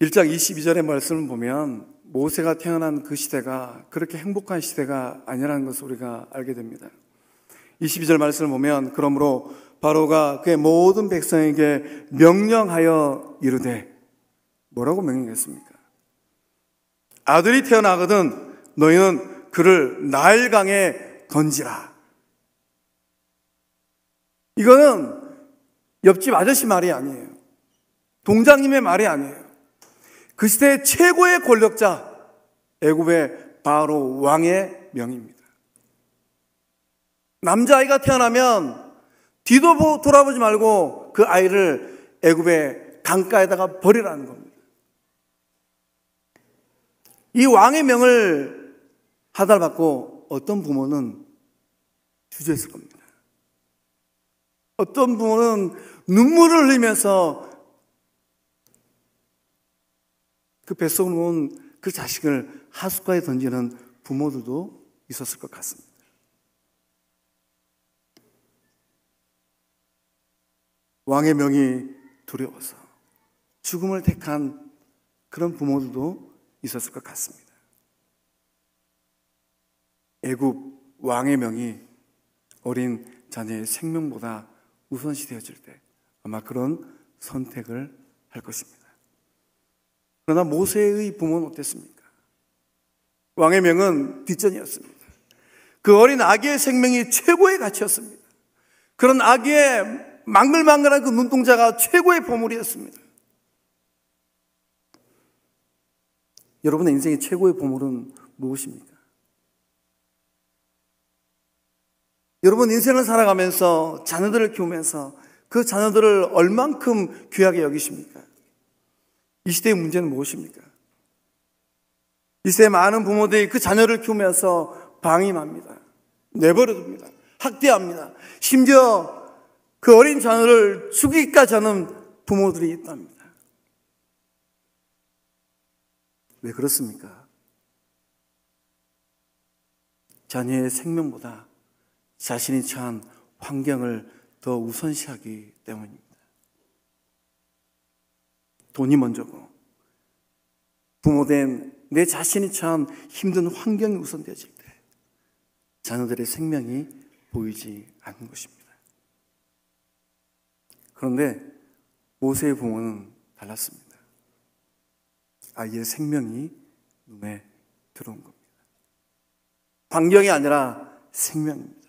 Speaker 2: 1장 22절의 말씀을 보면 모세가 태어난 그 시대가 그렇게 행복한 시대가 아니라는 것을 우리가 알게 됩니다. 22절 말씀을 보면 그러므로 바로가 그의 모든 백성에게 명령하여 이르되 뭐라고 명령했습니까? 아들이 태어나거든 너희는 그를 나일강에 던지라. 이거는 옆집 아저씨 말이 아니에요. 동장님의 말이 아니에요. 그 시대의 최고의 권력자 애굽의 바로 왕의 명입니다. 남자아이가 태어나면 뒤도 돌아보지 말고 그 아이를 애굽의 강가에다가 버리라는 겁니다. 이 왕의 명을 하달받고 어떤 부모는 주저했을 겁니다. 어떤 부모는 눈물을 흘리면서 그 뱃속으로 온 그 자식을 하숫가에 던지는 부모들도 있었을 것 같습니다. 왕의 명이 두려워서, 죽음을 택한 그런 부모들도 있었을 것 같습니다. 애굽 왕의 명이 어린 자녀의 생명보다 우선시 되어질 때 아마 그런 선택을 할 것입니다. 그러나 모세의 부모는 어땠습니까? 왕의 명은 뒷전이었습니다. 그 어린 아기의 생명이 최고의 가치였습니다. 그런 아기의 망글망글한 그 눈동자가 최고의 보물이었습니다. 여러분의 인생의 최고의 보물은 무엇입니까? 여러분 인생을 살아가면서 자녀들을 키우면서 그 자녀들을 얼만큼 귀하게 여기십니까? 이 시대의 문제는 무엇입니까? 이 시대의 많은 부모들이 그 자녀를 키우면서 방임합니다. 내버려둡니다. 학대합니다. 심지어 그 어린 자녀를 죽이기까지 하는 부모들이 있답니다. 왜 그렇습니까? 자녀의 생명보다 자신이 처한 환경을 더 우선시하기 때문입니다. 돈이 먼저고 부모된 내 자신이 처한 힘든 환경이 우선되어질 때 자녀들의 생명이 보이지 않는 것입니다. 그런데 모세의 부모는 달랐습니다. 아이의 생명이 눈에 들어온 겁니다. 환경이 아니라 생명입니다.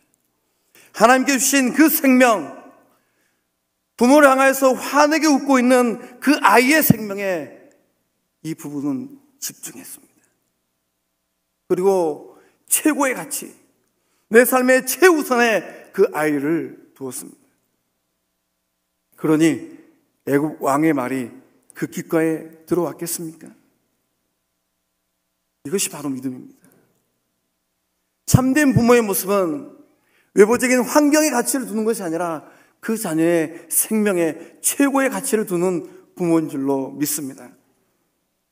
Speaker 2: 하나님께 주신 그 생명, 부모를 향해서 환하게 웃고 있는 그 아이의 생명에 이 부부는 집중했습니다. 그리고 최고의 가치, 내 삶의 최우선에 그 아이를 두었습니다. 그러니 애굽 왕의 말이 그 귓가에 들어왔겠습니까? 이것이 바로 믿음입니다. 참된 부모의 모습은 외부적인 환경의 가치를 두는 것이 아니라 그 자녀의 생명에 최고의 가치를 두는 부모인 줄로 믿습니다.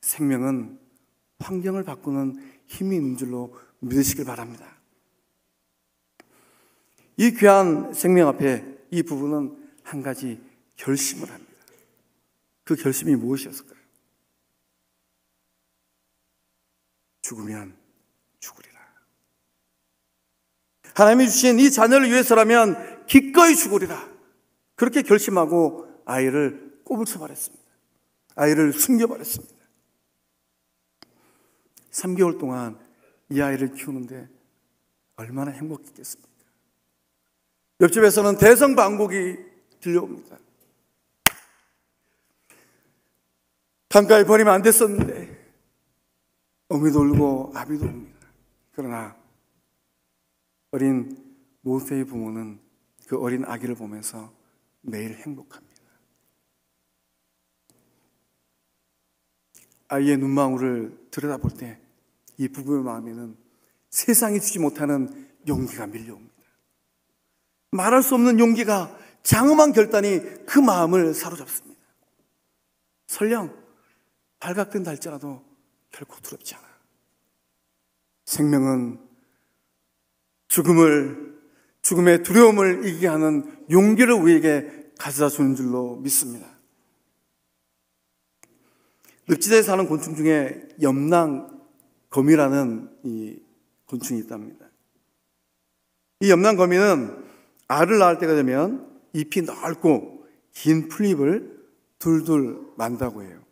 Speaker 2: 생명은 환경을 바꾸는 힘이 있는 줄로 믿으시길 바랍니다. 이 귀한 생명 앞에 이 부부는 한 가지 결심을 합니다. 그 결심이 무엇이었을까요? 죽으면 죽으리라. 하나님이 주신 이 자녀를 위해서라면 기꺼이 죽으리라. 그렇게 결심하고 아이를 꼽을쳐버렸습니다. 아이를 숨겨버렸습니다. 3개월 동안 이 아이를 키우는데 얼마나 행복했겠습니까? 옆집에서는 대성방곡이 들려옵니다. 강가에 버리면 안 됐었는데 어미도 울고 아비도 웁니다. 그러나 어린 모세의 부모는 그 어린 아기를 보면서 매일 행복합니다. 아이의 눈망울을 들여다볼 때 이 부부의 마음에는 세상이 주지 못하는 용기가 밀려옵니다. 말할 수 없는 용기가, 장엄한 결단이 그 마음을 사로잡습니다. 설령 발각된 달자라도 결코 두렵지 않아. 생명은 죽음의 두려움을 이기게 하는 용기를 우리에게 가져다 주는 줄로 믿습니다. 늪지대에 사는 곤충 중에 염랑거미라는 이 곤충이 있답니다. 이 염랑거미는 알을 낳을 때가 되면 잎이 넓고 긴 풀잎을 둘둘 만다고 해요.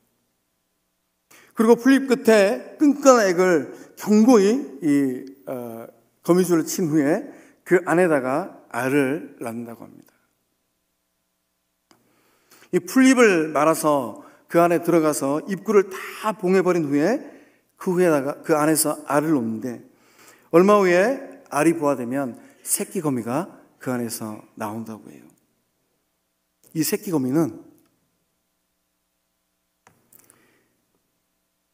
Speaker 2: 그리고 풀잎 끝에 끈끈한 액을 견고히 거미줄을 친 후에 그 안에다가 알을 낳는다고 합니다. 이 풀잎을 말아서 그 안에 들어가서 입구를 다 봉해버린 후에 그 안에서 알을 놓는데 얼마 후에 알이 부화되면 새끼 거미가 그 안에서 나온다고 해요. 이 새끼 거미는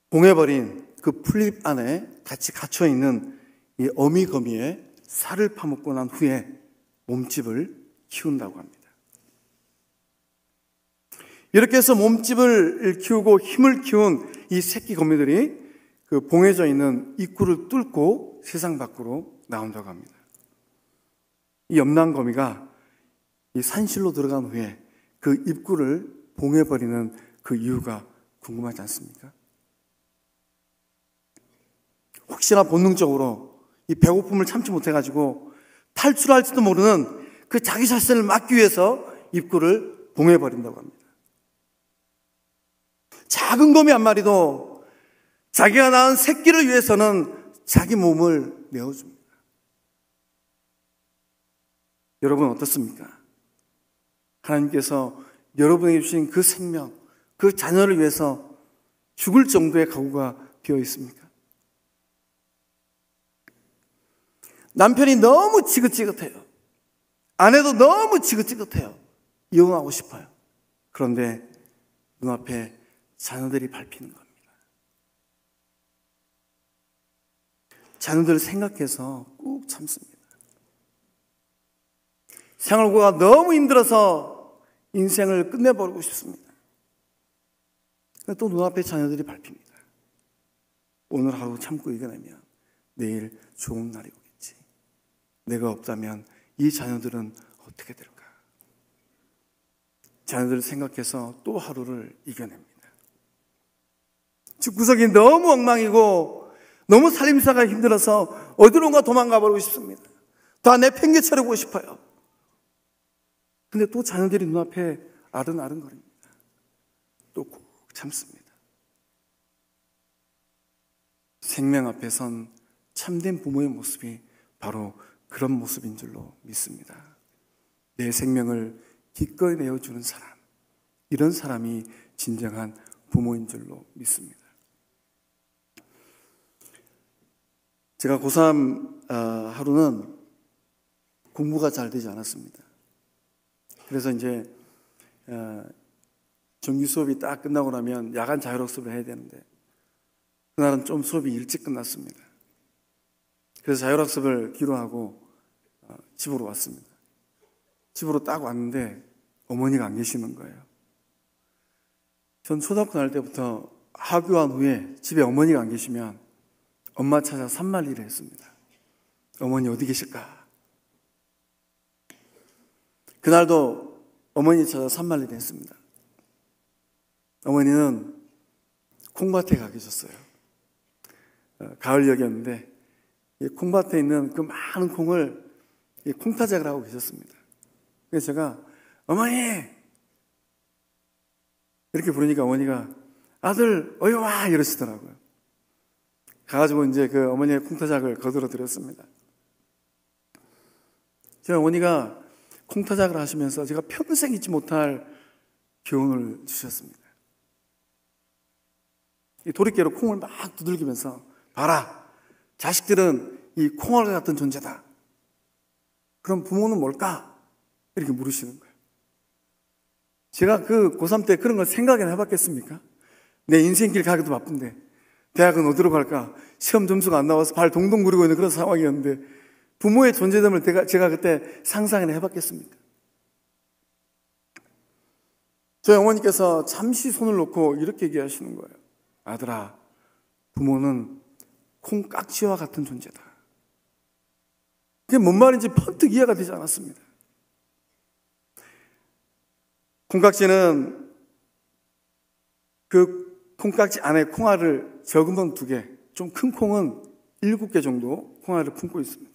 Speaker 2: 봉해버린 그 풀잎 안에 같이 갇혀있는 이 어미 거미의 살을 파먹고 난 후에 몸집을 키운다고 합니다. 이렇게 해서 몸집을 키우고 힘을 키운 이 새끼 거미들이 그 봉해져 있는 입구를 뚫고 세상 밖으로 나온다고 합니다. 이 염랑거미가 이 산실로 들어간 후에 그 입구를 봉해버리는 그 이유가 궁금하지 않습니까? 혹시나 본능적으로 이 배고픔을 참지 못해가지고 탈출할지도 모르는 그 자기 자신을 막기 위해서 입구를 봉해버린다고 합니다. 작은 거미 한 마리도 자기가 낳은 새끼를 위해서는 자기 몸을 내어줍니다. 여러분 어떻습니까? 하나님께서 여러분에게 주신 그 생명, 그 자녀를 위해서 죽을 정도의 각오가 되어 있습니까? 남편이 너무 지긋지긋해요. 아내도 너무 지긋지긋해요. 이혼하고 싶어요. 그런데 눈앞에 자녀들이 밟히는 겁니다. 자녀들을 생각해서 꾹 참습니다. 생활고가 너무 힘들어서 인생을 끝내버리고 싶습니다. 또 눈앞에 자녀들이 밟힙니다. 오늘 하루 참고 이겨내면 내일 좋은 날이 오겠지. 내가 없다면 이 자녀들은 어떻게 될까? 자녀들을 생각해서 또 하루를 이겨냅니다. 집구석이 너무 엉망이고 너무 살림사가 힘들어서 어디론가 도망가 버리고 싶습니다. 다 내팽개쳐르고 싶어요. 근데 또 자녀들이 눈앞에 아른아른거립니다. 또 꾹 참습니다. 생명 앞에 선 참된 부모의 모습이 바로 그런 모습인 줄로 믿습니다. 내 생명을 기꺼이 내어주는 사람, 이런 사람이 진정한 부모인 줄로 믿습니다. 제가 고3 하루는 공부가 잘 되지 않았습니다. 그래서 이제 정규 수업이 딱 끝나고 나면 야간 자율학습을 해야 되는데 그날은 좀 수업이 일찍 끝났습니다. 그래서 자율학습을 기로하고 집으로 왔습니다. 집으로 딱 왔는데 어머니가 안 계시는 거예요. 전 초등학교 다닐 때부터 하교한 후에 집에 어머니가 안 계시면 엄마 찾아 산말리를 했습니다. 어머니 어디 계실까? 그날도 어머니 찾아 산말리를 했습니다. 어머니는 콩밭에 가 계셨어요. 가을녘이었는데 콩밭에 있는 그 많은 콩을 콩타작을 하고 계셨습니다. 그래서 제가 어머니 이렇게 부르니까 어머니가 아들 어여 와 이러시더라고요. 가가지고 이제 그 어머니의 콩타작을 거들어 드렸습니다. 제 어머니가 콩타작을 하시면서 제가 평생 잊지 못할 교훈을 주셨습니다. 이 도리깨로 콩을 막 두들기면서 봐라, 자식들은 이 콩알과 같은 존재다. 그럼 부모는 뭘까? 이렇게 물으시는 거예요. 제가 그 고3 때 그런 걸 생각이나 해봤겠습니까? 내 인생길 가기도 바쁜데 대학은 어디로 갈까? 시험 점수가 안 나와서 발 동동 구르고 있는 그런 상황이었는데 부모의 존재됨을 제가 그때 상상이나 해봤겠습니까? 저희 어머니께서 잠시 손을 놓고 이렇게 얘기하시는 거예요. 아들아, 부모는 콩깍지와 같은 존재다. 그게 뭔 말인지 번뜩 이해가 되지 않았습니다. 콩깍지는 그 콩깍지 안에 콩알을 적은 건 2개, 좀 큰 콩은 7개 정도 콩알을 품고 있습니다.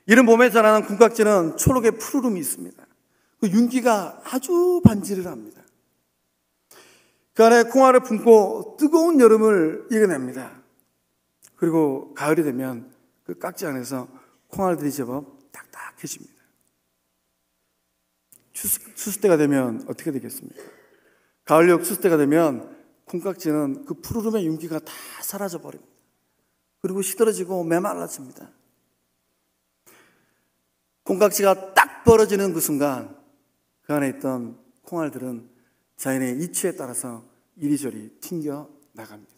Speaker 2: 이른 봄에 자라는 콩깍지는 초록의 푸르름이 있습니다. 그 윤기가 아주 반지를 합니다. 그 안에 콩알을 품고 뜨거운 여름을 이겨냅니다. 그리고 가을이 되면 그 깍지 안에서 콩알들이 제법 딱딱해집니다. 추수 때가 되면 어떻게 되겠습니까? 가을녘 추수 때가 되면 콩깍지는 그 푸르름의 윤기가 다 사라져 버립니다. 그리고 시들어지고 메말라집니다. 콩깍지가 딱 벌어지는 그 순간 그 안에 있던 콩알들은 자연의 이치에 따라서 이리저리 튕겨 나갑니다.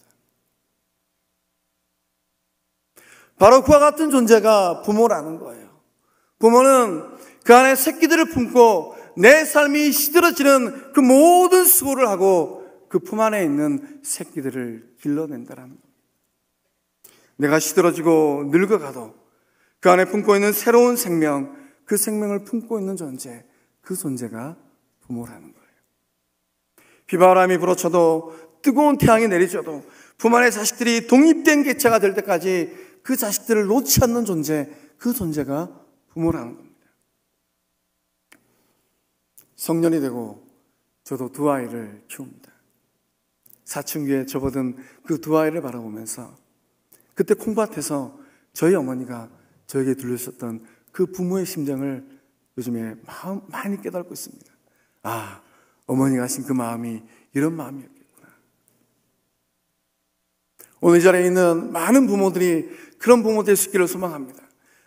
Speaker 2: 바로 그와 같은 존재가 부모라는 거예요. 부모는 그 안에 새끼들을 품고 내 삶이 시들어지는 그 모든 수고를 하고 그 품 안에 있는 새끼들을 길러낸다라는 겁니다. 내가 시들어지고 늙어가도 그 안에 품고 있는 새로운 생명, 그 생명을 품고 있는 존재, 그 존재가 부모라는 거예요. 비바람이 불어쳐도 뜨거운 태양이 내리쳐도 품 안에 자식들이 독립된 개체가 될 때까지 그 자식들을 놓지 않는 존재, 그 존재가 부모라는 겁니다. 성년이 되고 저도 두 아이를 키웁니다. 사춘기에 접어든 그 두 아이를 바라보면서 그때 콩밭에서 저희 어머니가 저에게 들려주셨던 그 부모의 심정을 요즘에 많이 깨닫고 있습니다. 아, 어머니가 하신 그 마음이 이런 마음이었겠구나. 오늘 이 자리에 있는 많은 부모들이 그런 부모 될 수 있기를 소망합니다.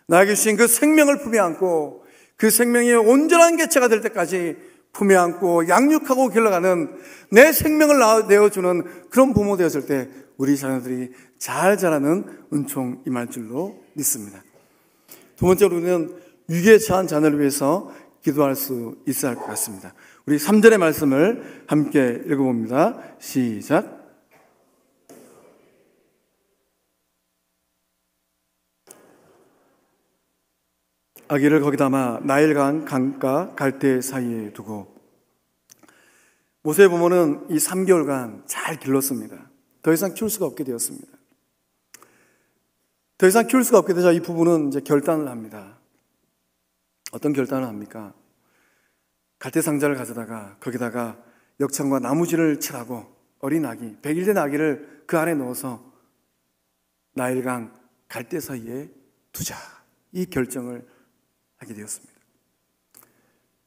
Speaker 2: 나에게 주신 그 생명을 품에 안고 그 생명이 온전한 개체가 될 때까지 품에 안고 양육하고 길러가는 내 생명을 내어주는 그런 부모 되었을 때 우리 자녀들이 잘 자라는 은총 임할 줄로 믿습니다. 두 번째로 우리는 위기에 처한 자녀를 위해서 기도할 수 있어야 할 것 같습니다. 우리 3절의 말씀을 함께 읽어봅니다. 시작. 아기를 거기 담아 나일강 강가 갈대 사이에 두고 모세 부모는 이 3개월간 잘 길렀습니다. 더 이상 키울 수가 없게 되었습니다. 더 이상 키울 수가 없게 되자 이 부부는 이제 결단을 합니다. 어떤 결단을 합니까? 갈대 상자를 가져다가 거기다가 역청과 나무질을 칠하고 어린 아기, 100일 된 아기를 그 안에 넣어서 나일강 갈대 사이에 두자. 이 결정을 하게 되었습니다.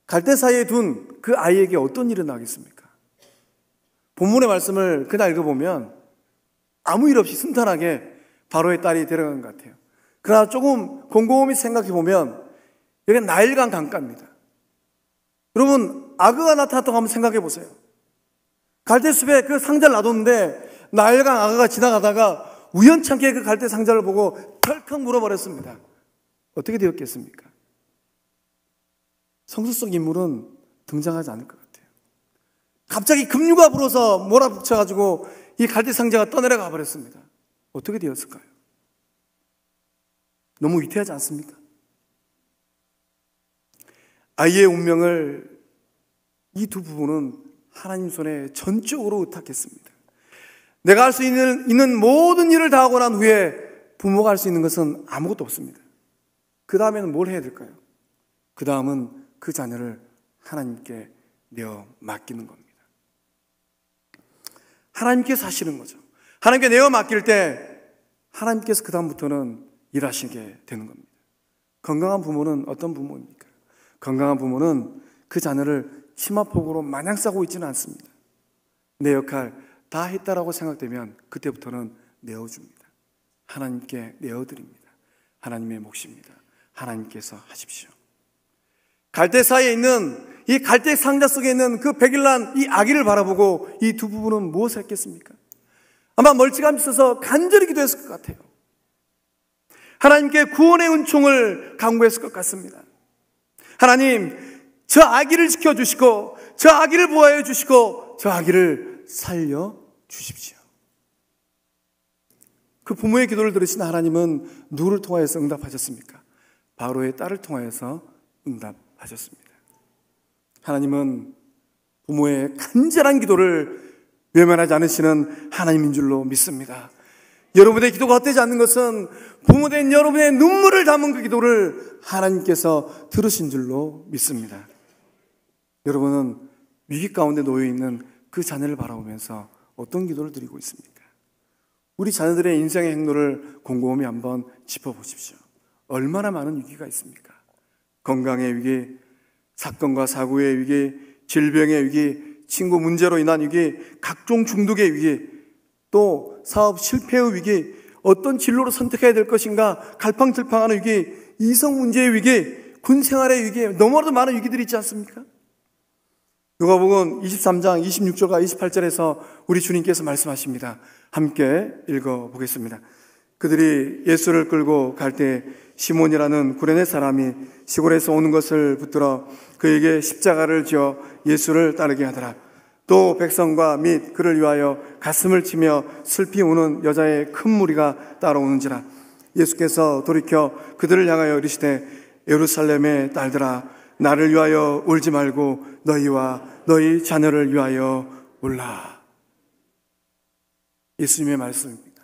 Speaker 2: 갈대 사이에 둔 그 아이에게 어떤 일이 나겠습니까? 본문의 말씀을 그날 읽어보면 아무 일 없이 순탄하게 바로의 딸이 데려간 것 같아요. 그러나 조금 곰곰이 생각해보면 여기 나일강 강가입니다. 여러분, 악어가 나타났다고 한번 생각해 보세요. 갈대숲에 그 상자를 놔뒀는데 나일강 악어가 지나가다가 우연찮게 그 갈대 상자를 보고 덜컥 물어버렸습니다. 어떻게 되었겠습니까? 성수 속 인물은 등장하지 않을 것 같아요. 갑자기 급류가 불어서 몰아붙여가지고 이 갈대 상자가 떠내려가 버렸습니다. 어떻게 되었을까요? 너무 위태하지 않습니까? 아이의 운명을 이 두 부부는 하나님 손에 전적으로 의탁했습니다. 내가 할 수 있는 모든 일을 다 하고 난 후에 부모가 할 수 있는 것은 아무것도 없습니다. 그 다음에는 뭘 해야 될까요? 그 다음은 그 자녀를 하나님께 내어 맡기는 겁니다. 하나님께서 하시는 거죠. 하나님께 내어 맡길 때 하나님께서 그 다음부터는 일하시게 되는 겁니다. 건강한 부모는 어떤 부모입니까? 건강한 부모는 그 자녀를 치마폭으로 마냥 싸고 있지는 않습니다. 내 역할 다 했다라고 생각되면 그때부터는 내어줍니다. 하나님께 내어드립니다. 하나님의 몫입니다. 하나님께서 하십시오. 갈대 사이에 있는 이 갈대 상자 속에 있는 그 100일 난 이 아기를 바라보고 이 두 부부는 무엇을 했겠습니까? 아마 멀찌감치 있어서 간절히 기도했을 것 같아요. 하나님께 구원의 은총을 간구했을 것 같습니다. 하나님, 저 아기를 지켜주시고 저 아기를 보호해 주시고 저 아기를 살려주십시오. 그 부모의 기도를 들으신 하나님은 누구를 통하여서 응답하셨습니까? 바로의 딸을 통하여서 응답하셨습니다. 하나님은 부모의 간절한 기도를 외면하지 않으시는 하나님인 줄로 믿습니다. 여러분의 기도가 헛되지 않는 것은 부모된 여러분의 눈물을 담은 그 기도를 하나님께서 들으신 줄로 믿습니다. 여러분은 위기 가운데 놓여있는 그 자녀를 바라보면서 어떤 기도를 드리고 있습니까? 우리 자녀들의 인생의 행로를 곰곰이 한번 짚어보십시오. 얼마나 많은 위기가 있습니까? 건강의 위기, 사건과 사고의 위기, 질병의 위기, 친구 문제로 인한 위기, 각종 중독의 위기, 또 사업 실패의 위기, 어떤 진로로 선택해야 될 것인가 갈팡질팡하는 위기, 이성 문제의 위기, 군 생활의 위기, 너무나도 많은 위기들이 있지 않습니까? 누가복음 23장 26절과 28절에서 우리 주님께서 말씀하십니다. 함께 읽어보겠습니다. 그들이 예수를 끌고 갈 때 시몬이라는 구레네 사람이 시골에서 오는 것을 붙들어 그에게 십자가를 지어 예수를 따르게 하더라. 또 백성과 및 그를 위하여 가슴을 치며 슬피 우는 여자의 큰 무리가 따라오는지라. 예수께서 돌이켜 그들을 향하여 이르시되 예루살렘의 딸들아, 나를 위하여 울지 말고 너희와 너희 자녀를 위하여 울라. 예수님의 말씀입니다.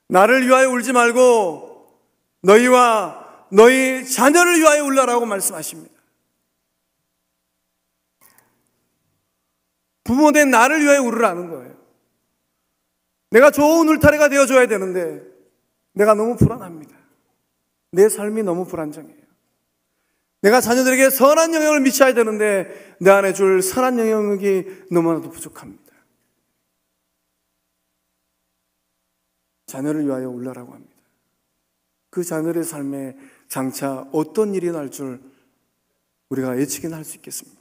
Speaker 2: 나를 위하여 울지 말고 너희와 너희 자녀를 위하여 울라라고 말씀하십니다. 부모된 나를 위하여 울으라는 거예요. 내가 좋은 울타리가 되어줘야 되는데 내가 너무 불안합니다. 내 삶이 너무 불안정해요. 내가 자녀들에게 선한 영향을 미쳐야 되는데 내 안에 줄 선한 영향력이 너무나도 부족합니다. 자녀를 위하여 울라라고 합니다. 그 자녀의 삶에 장차 어떤 일이 날 줄 우리가 예측이나 할 수 있겠습니까?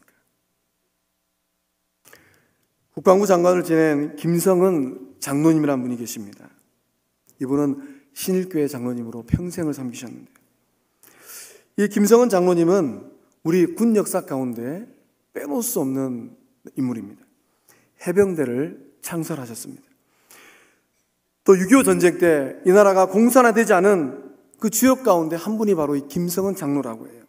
Speaker 2: 국방부 장관을 지낸 김성은 장로님이라는 분이 계십니다. 이분은 신일교회 장로님으로 평생을 섬기셨는데, 이 김성은 장로님은 우리 군 역사 가운데 빼놓을 수 없는 인물입니다. 해병대를 창설하셨습니다. 또 6.25 전쟁 때 이 나라가 공산화되지 않은 그 주역 가운데 한 분이 바로 이 김성은 장로라고 해요.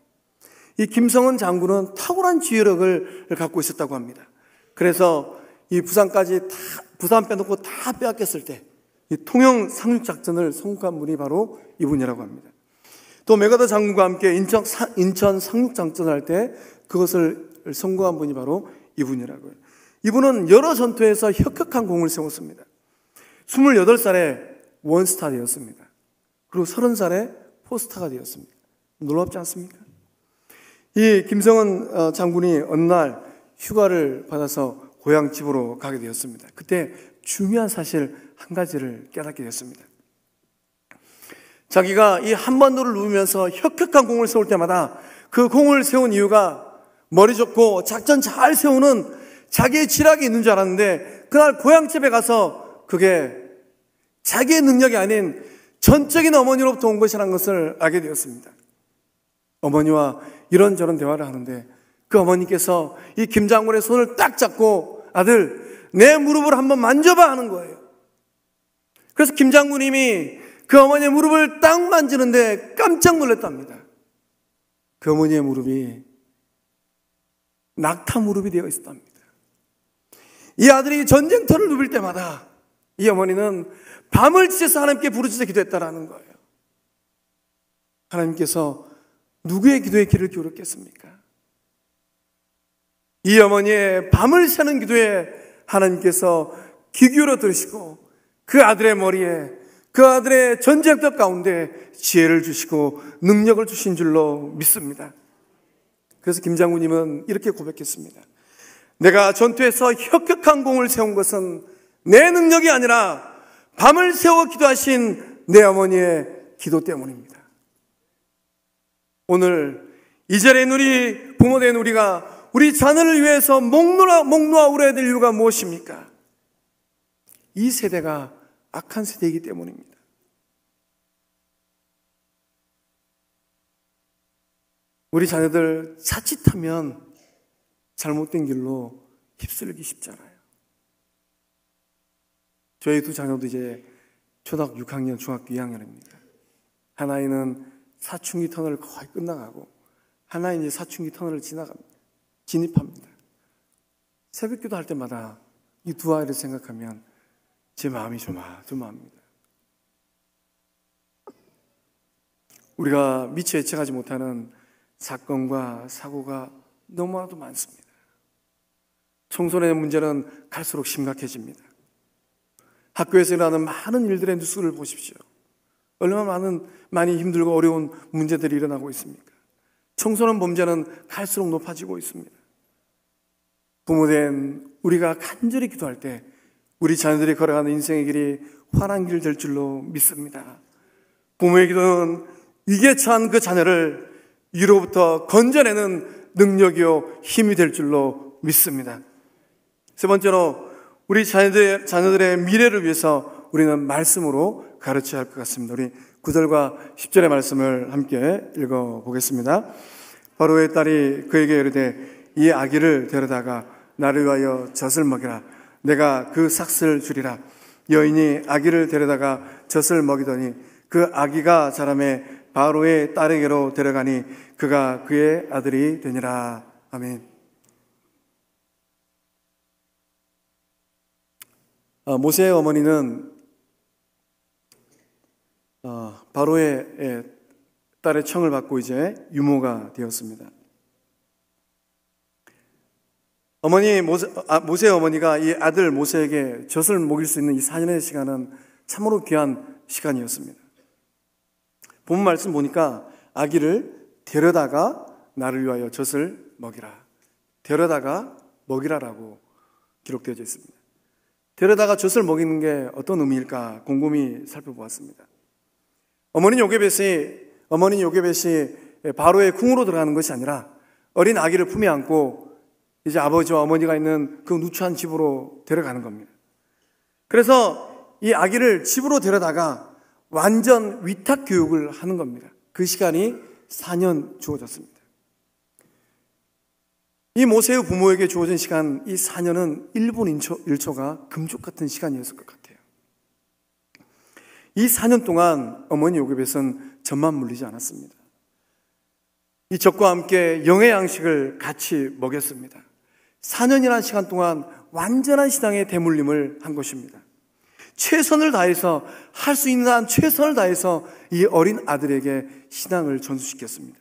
Speaker 2: 이 김성은 장군은 탁월한 지휘력을 갖고 있었다고 합니다. 그래서 이 부산까지 부산 빼놓고 다 빼앗겼을 때 이 통영 상륙작전을 성공한 분이 바로 이분이라고 합니다. 또 메가더 장군과 함께 인천 상륙작전을 할 때 그것을 성공한 분이 바로 이분이라고요. 이분은 여러 전투에서 혁혁한 공을 세웠습니다. 28살에 원스타 되었습니다. 그리고 30살에 포스타가 되었습니다. 놀랍지 않습니까? 이 김성은 장군이 어느 날 휴가를 받아서 고향 집으로 가게 되었습니다. 그때 중요한 사실 한 가지를 깨닫게 됐습니다. 자기가 이 한반도를 누비면서 혁혁한 공을 세울 때마다 그 공을 세운 이유가 머리 좋고 작전 잘 세우는 자기의 지략이 있는 줄 알았는데, 그날 고향집에 가서 그게 자기의 능력이 아닌 전적인 어머니로부터 온 것이라는 것을 알게 되었습니다. 어머니와 이런저런 대화를 하는데 그 어머니께서 이 김 장군의 손을 딱 잡고 아들, 내 무릎을 한번 만져봐 하는 거예요. 그래서 김 장군님이 그 어머니의 무릎을 딱 만지는데 깜짝 놀랐답니다. 그 어머니의 무릎이 낙타 무릎이 되어 있었답니다. 이 아들이 전쟁터를 누빌 때마다 이 어머니는 밤을 지새서 하나님께 부르짖어 기도했다라는 거예요. 하나님께서 누구의 기도에 귀를 기울였겠습니까? 이 어머니의 밤을 새는 기도에 하나님께서 귀 기울여 들으시고 그 아들의 머리에, 그 아들의 전쟁터 가운데 지혜를 주시고 능력을 주신 줄로 믿습니다. 그래서 김 장군님은 이렇게 고백했습니다. 내가 전투에서 혁혁한 공을 세운 것은 내 능력이 아니라 밤을 새워 기도하신 내 어머니의 기도 때문입니다. 오늘 이 자리에 있는 우리 부모된 우리가 우리 자녀를 위해서 목 놓아 울어야 될 이유가 무엇입니까? 이 세대가 악한 세대이기 때문입니다. 우리 자녀들 자칫하면 잘못된 길로 휩쓸리기 쉽잖아요. 저희 두 자녀도 이제 초등학교 6학년, 중학교 2학년입니다. 하나이는 사춘기 터널을 거의 끝나가고 하나는 이제 사춘기 터널을 진입합니다. 새벽기도 할 때마다 이 두 아이를 생각하면 제 마음이 조마조마합니다. 우리가 미처 예측하지 못하는 사건과 사고가 너무나도 많습니다. 청소년의 문제는 갈수록 심각해집니다. 학교에서 일어나는 많은 일들의 뉴스를 보십시오. 얼마나 많이 힘들고 어려운 문제들이 일어나고 있습니까? 청소년 범죄는 갈수록 높아지고 있습니다. 부모된 우리가 간절히 기도할 때 우리 자녀들이 걸어가는 인생의 길이 환한 길 될 줄로 믿습니다. 부모의 기도는 위기에 처한 그 자녀를 위로부터 건져내는 능력이요 힘이 될 줄로 믿습니다. 세 번째로 우리 자녀들의 미래를 위해서 우리는 말씀으로 가르쳐야 할 것 같습니다. 우리 9절과 10절의 말씀을 함께 읽어보겠습니다. 바로의 딸이 그에게 이르되 이 아기를 데려다가 나를 위하여 젖을 먹이라. 내가 그 삭슬 주리라. 여인이 아기를 데려다가 젖을 먹이더니 그 아기가 자라매 바로의 딸에게로 데려가니 그가 그의 아들이 되니라. 아멘. 모세의 어머니는 바로의 딸의 청을 받고 이제 유모가 되었습니다. 모세의 어머니가 이 아들 모세에게 젖을 먹일 수 있는 이 4년의 시간은 참으로 귀한 시간이었습니다. 본문 말씀 보니까 아기를 데려다가 나를 위하여 젖을 먹이라, 데려다가 먹이라라고 기록되어져 있습니다. 데려다가 젖을 먹이는 게 어떤 의미일까 곰곰이 살펴보았습니다. 어머니 요게벳이 바로의 궁으로 들어가는 것이 아니라 어린 아기를 품에 안고 이제 아버지와 어머니가 있는 그 누추한 집으로 데려가는 겁니다. 그래서 이 아기를 집으로 데려다가 완전 위탁 교육을 하는 겁니다. 그 시간이 4년 주어졌습니다. 이 모세의 부모에게 주어진 시간, 이 4년은 1분 1초가 금쪽 같은 시간이었을 것 같아요. 이 4년 동안 어머니 요게벳은 젖만 물리지 않았습니다. 이 젖과 함께 영의 양식을 같이 먹였습니다. 4년이라는 시간 동안 완전한 신앙의 대물림을 한 것입니다. 최선을 다해서, 할 수 있는 한 최선을 다해서 이 어린 아들에게 신앙을 전수시켰습니다.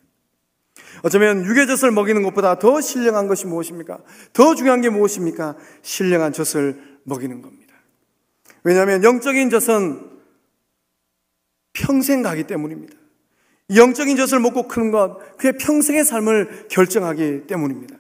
Speaker 2: 어쩌면 육의 젖을 먹이는 것보다 더 신령한 것이 무엇입니까? 더 중요한 게 무엇입니까? 신령한 젖을 먹이는 겁니다. 왜냐하면 영적인 젖은 평생 가기 때문입니다. 영적인 젖을 먹고 크는 것, 그의 평생의 삶을 결정하기 때문입니다.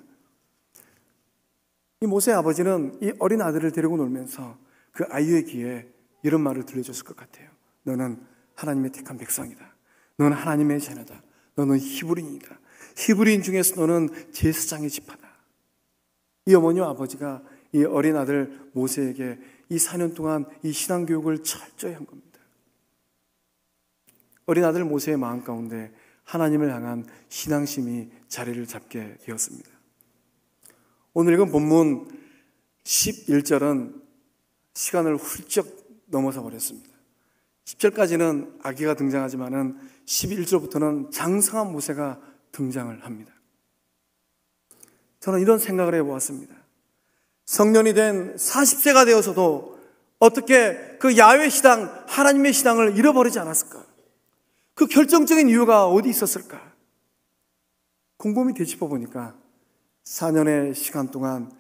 Speaker 2: 이 모세의 아버지는 이 어린 아들을 데리고 놀면서 그 아이의 귀에 이런 말을 들려줬을 것 같아요. 너는 하나님의 택한 백성이다. 너는 하나님의 자녀다. 너는 히브리인이다. 히브리인 중에서 너는 제사장의 지파다. 이 어머니와 아버지가 이 어린 아들 모세에게 이 4년 동안 이 신앙교육을 철저히 한 겁니다. 어린 아들 모세의 마음 가운데 하나님을 향한 신앙심이 자리를 잡게 되었습니다. 오늘 읽은 본문 11절은 시간을 훌쩍 넘어서 버렸습니다. 10절까지는 아기가 등장하지만은 11절부터는 장성한 모세가 등장을 합니다. 저는 이런 생각을 해보았습니다. 성년이 된 40세가 되어서도 어떻게 그 야훼 신앙, 하나님의 신앙을 잃어버리지 않았을까? 그 결정적인 이유가 어디 있었을까? 곰곰이 되짚어 보니까 4년의 시간 동안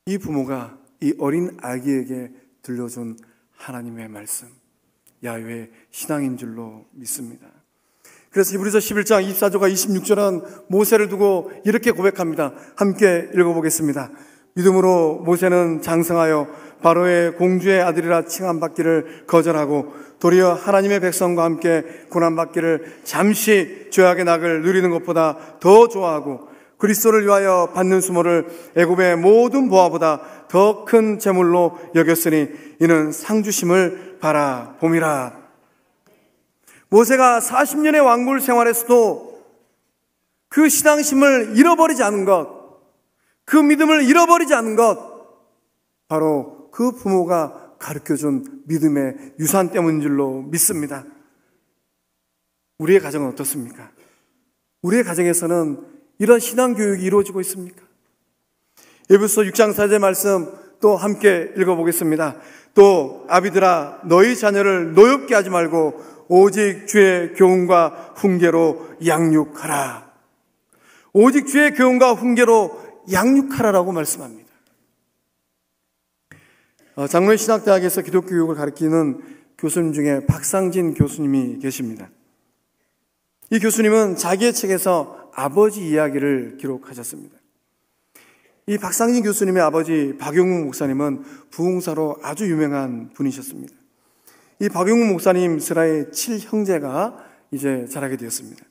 Speaker 2: 이 부모가 이 어린 아기에게 들려준 하나님의 말씀, 야훼 신앙인 줄로 믿습니다. 그래서 히브리서 11장 24절과 26절은 모세를 두고 이렇게 고백합니다. 함께 읽어보겠습니다. 믿음으로 모세는 장성하여 바로의 공주의 아들이라 칭함받기를 거절하고 도리어 하나님의 백성과 함께 고난받기를 잠시 죄악의 낙을 누리는 것보다 더 좋아하고 그리스도를 위하여 받는 수모를 애굽의 모든 보화보다 더 큰 재물로 여겼으니 이는 상주심을 바라봄이라. 모세가 40년의 왕궁 생활에서도 그 신앙심을 잃어버리지 않은 것, 그 믿음을 잃어버리지 않은 것, 바로 그 부모가 가르쳐준 믿음의 유산 때문인 줄로 믿습니다. 우리의 가정은 어떻습니까? 우리의 가정에서는 이런 신앙교육이 이루어지고 있습니까? 에베소서 6장 4절 말씀 또 함께 읽어보겠습니다. 또 아비들아 너희 자녀를 노엽게 하지 말고 오직 주의 교훈과 훈계로 양육하라. 오직 주의 교훈과 훈계로 양육하라라고 말씀합니다. 장로인 신학대학에서 기독교육을 가르치는 교수님 중에 박상진 교수님이 계십니다. 이 교수님은 자기의 책에서 아버지 이야기를 기록하셨습니다. 이 박상진 교수님의 아버지 박용욱 목사님은 부흥사로 아주 유명한 분이셨습니다. 이 박용욱 목사님 스라의 7형제가 이제 자라게 되었습니다.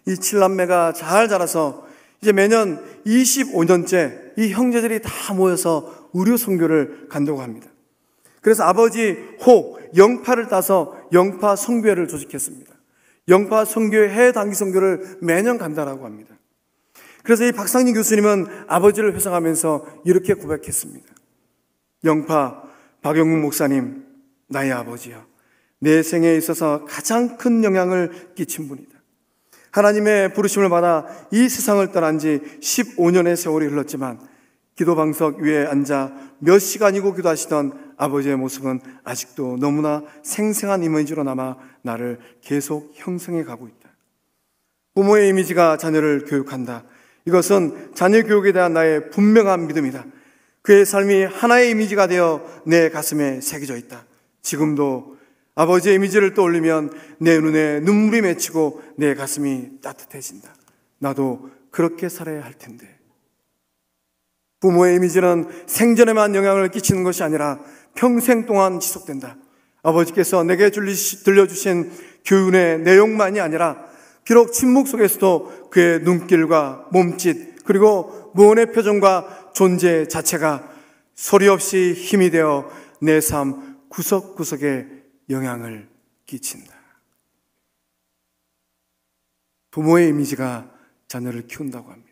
Speaker 2: 이 7남매가 잘 자라서 이제 매년 25년째 이 형제들이 다 모여서 의료 선교를 간다고 합니다. 그래서 아버지 호 영파를 따서 영파 선교회를 조직했습니다. 영파 선교회 해외 단기 선교를 매년 간다라고 합니다. 그래서 이 박상진 교수님은 아버지를 회상하면서 이렇게 고백했습니다. 영파 박용욱 목사님, 나의 아버지여, 내 생에 있어서 가장 큰 영향을 끼친 분이다. 하나님의 부르심을 받아 이 세상을 떠난 지 15년의 세월이 흘렀지만 기도방석 위에 앉아 몇 시간이고 기도하시던 아버지의 모습은 아직도 너무나 생생한 이미지로 남아 나를 계속 형성해 가고 있다. 부모의 이미지가 자녀를 교육한다. 이것은 자녀 교육에 대한 나의 분명한 믿음이다. 그의 삶이 하나의 이미지가 되어 내 가슴에 새겨져 있다. 지금도 아버지의 이미지를 떠올리면 내 눈에 눈물이 맺히고 내 가슴이 따뜻해진다. 나도 그렇게 살아야 할 텐데. 부모의 이미지는 생전에만 영향을 끼치는 것이 아니라 평생 동안 지속된다. 아버지께서 내게 들려주신 교훈의 내용만이 아니라 비록 침묵 속에서도 그의 눈길과 몸짓 그리고 무언의 표정과 존재 자체가 소리 없이 힘이 되어 내 삶 구석구석에 영향을 끼친다. 부모의 이미지가 자녀를 키운다고 합니다.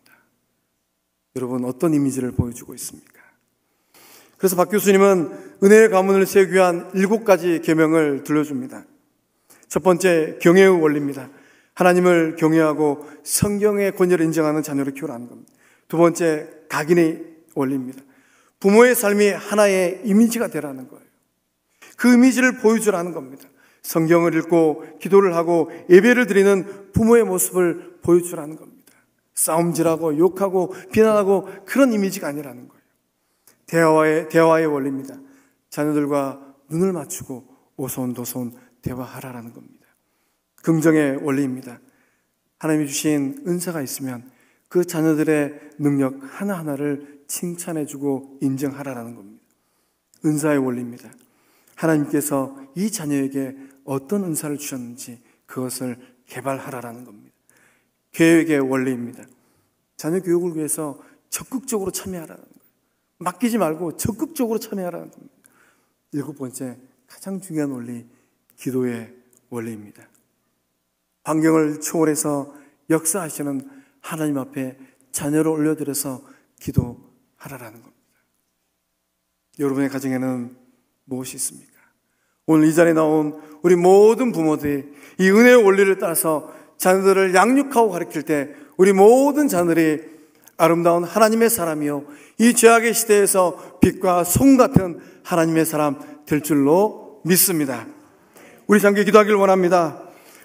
Speaker 2: 여러분, 어떤 이미지를 보여주고 있습니까? 그래서 박 교수님은 은혜의 가문을 세우기 위한 7가지 계명을 들려줍니다. 첫 번째, 경외의 원리입니다. 하나님을 경외하고 성경의 권위를 인정하는 자녀를 키우라는 겁니다. 두 번째, 각인의 원리입니다. 부모의 삶이 하나의 이미지가 되라는 거예요. 그 이미지를 보여주라는 겁니다. 성경을 읽고 기도를 하고 예배를 드리는 부모의 모습을 보여주라는 겁니다. 싸움질하고 욕하고 비난하고 그런 이미지가 아니라는 거예요. 대화의 원리입니다. 자녀들과 눈을 맞추고 오손도손 대화하라는 겁니다. 긍정의 원리입니다. 하나님이 주신 은사가 있으면 그 자녀들의 능력 하나하나를 칭찬해주고 인정하라는 겁니다. 은사의 원리입니다. 하나님께서 이 자녀에게 어떤 은사를 주셨는지 그것을 개발하라는 겁니다. 계획의 원리입니다. 자녀 교육을 위해서 적극적으로 참여하라는 거예요. 맡기지 말고 적극적으로 참여하라는 겁니다. 7번째, 가장 중요한 원리, 기도의 원리입니다. 환경을 초월해서 역사하시는 하나님 앞에 자녀를 올려드려서 기도하라는 겁니다. 여러분의 가정에는 무엇이 있습니까? 오늘 이 자리에 나온 우리 모든 부모들이 이 은혜의 원리를 따라서 자녀들을 양육하고 가르칠 때 우리 모든 자녀들이 아름다운 하나님의 사람이요, 이 죄악의 시대에서 빛과 소금 같은 하나님의 사람 될 줄로 믿습니다. 우리 함께 기도하기를 원합니다.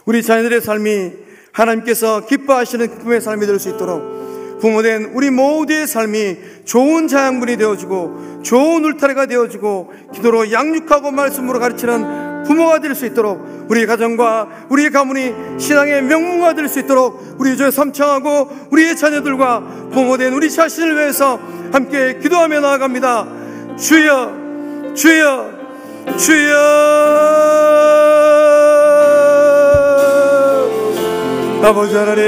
Speaker 2: 우리 자녀들의 삶이 하나님께서 기뻐하시는 기쁨의 삶이 될 수 있도록 부모된 우리 모두의 삶이 좋은 자양분이 되어주고 좋은 울타리가 되어주고 기도로 양육하고 말씀으로 가르치는 부모가 될 수 있도록 우리 가정과 우리 가문이 신앙의 명문가 될 수 있도록 우리 주여 삼창하고 우리의 자녀들과 부모된 우리 자신을 위해서 함께 기도하며 나아갑니다. 주여, 주여, 주여. 아버지 하나님,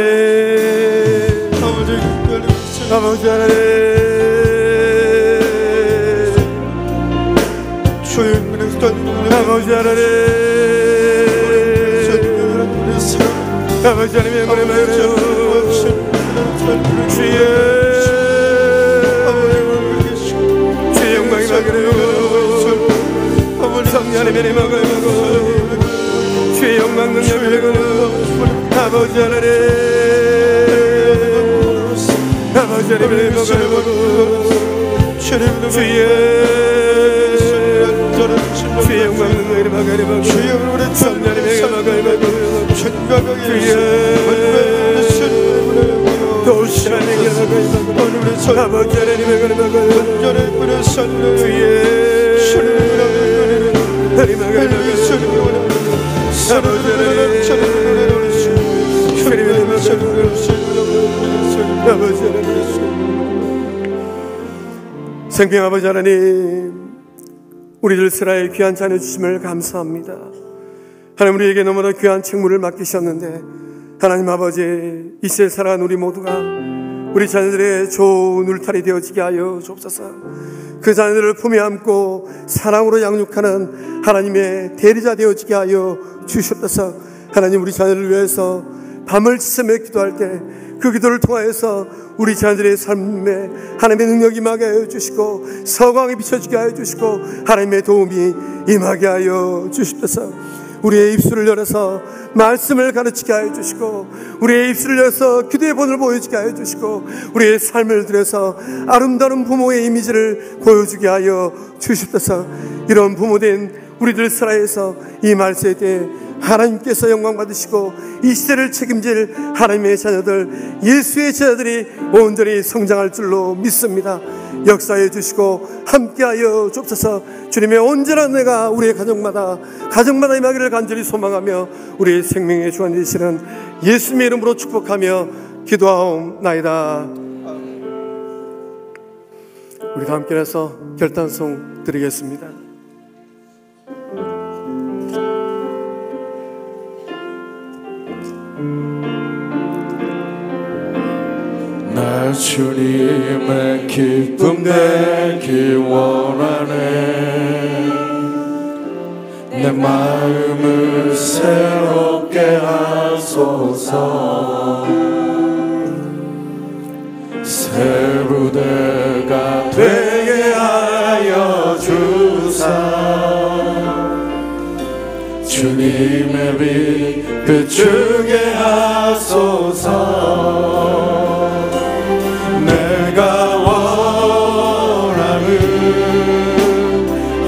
Speaker 2: 아버지 하나님, 아버지 하나님, 아버지 하나님의 은혜를 주의 영광이 나기를 성령 하나님의 은혜를 주의 영광 능력을 내고 아버지 하나님, 아버지 하나님의 은혜를 주의 영광 능력을 막아내고 성령 하나님의 은혜를 막아내고 도시라 내게 나가고 아버지 하나님의 은혜를 막아내고 생명 아버지 하나님, 우리들 세라의 귀한 자녀 주심을 감사합니다. 하나님, 우리에게 너무나 귀한 책무를 맡기셨는데 하나님 아버지, 이 시대에 살아가는 우리 모두가 우리 자녀들의 좋은 울타리 되어지게 하여 주옵소서. 그 자녀들을 품에 안고 사랑으로 양육하는 하나님의 대리자 되어지게 하여 주시옵소서. 하나님, 우리 자녀를 위해서 밤을 지새며 기도할 때 그 기도를 통하여서 우리 자녀들의 삶에 하나님의 능력이 임하게 하여 주시고 서광이 비춰지게 하여 주시고 하나님의 도움이 임하게 하여 주시옵소서. 우리의 입술을 열어서 말씀을 가르치게 하여 주시고, 우리의 입술을 열어서 기도의 본을 보여주게 하여 주시고, 우리의 삶을 들여서 아름다운 부모의 이미지를 보여주게 하여 주시옵소서. 이런 부모된 우리들 사이에서 이 말씀에 대해 하나님께서 영광 받으시고 이 시대를 책임질 하나님의 자녀들, 예수의 자녀들이 온전히 성장할 줄로 믿습니다. 역사해 주시고 함께하여 주옵소서. 주님의 온전한 은혜가 우리의 가정마다 임하기를 간절히 소망하며 우리의 생명의 주관 되시는 예수님의 이름으로 축복하며 기도하옵나이다. 우리 다 함께해서 결단송 드리겠습니다.
Speaker 5: 나 주님의 기쁨 되기 원하네. 내 마음을 새롭게 하소서. 새 부대가 되게 하여 주사. 주님의 빛 비추게 하소서. 내가 원하는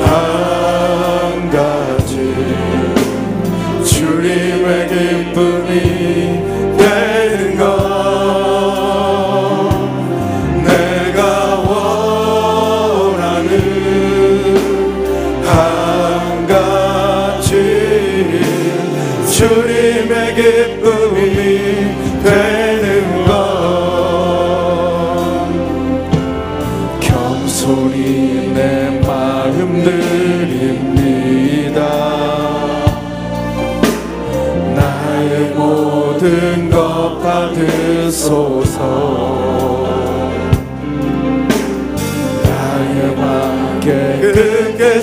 Speaker 5: 한 가지, 주님의 기쁨이 되는 것. 내가 원하는 한 가지, 주님의 기쁨이 되는 것. 겸손히 내 마음 드립니다. 나의 모든 것 받으소서. 나의 맘께 크게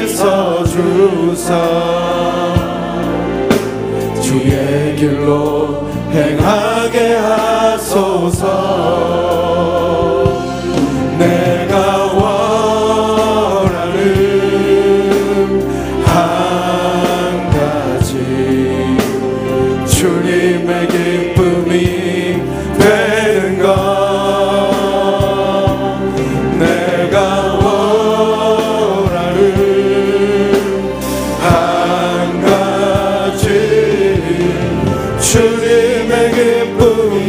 Speaker 5: 씻어주사. 주의 길로 행하게 하소서. 내가 원하는 한 가지, 주님의 기쁨이 되는 것. 내가 원하는 한 가지, 주님의 기쁨이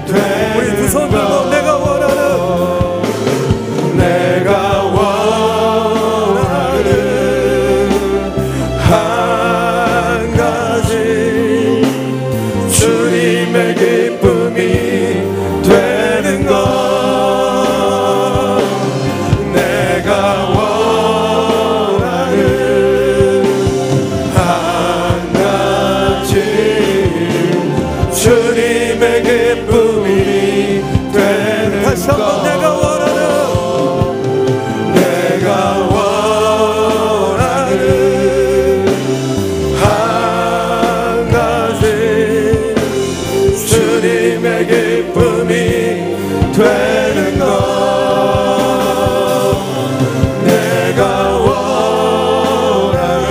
Speaker 5: 되는
Speaker 2: 우리 두 손 들고 내가 원하는
Speaker 5: 한 가지, 주님의 기쁨이 되는 것. 내가 원하는 한 가지, 주님의 기쁨이 되는
Speaker 2: 다시 한번
Speaker 5: 것.
Speaker 2: 내가 원하는
Speaker 5: 한 가지, 주님의 기쁨이 되는 것. 내가 원하는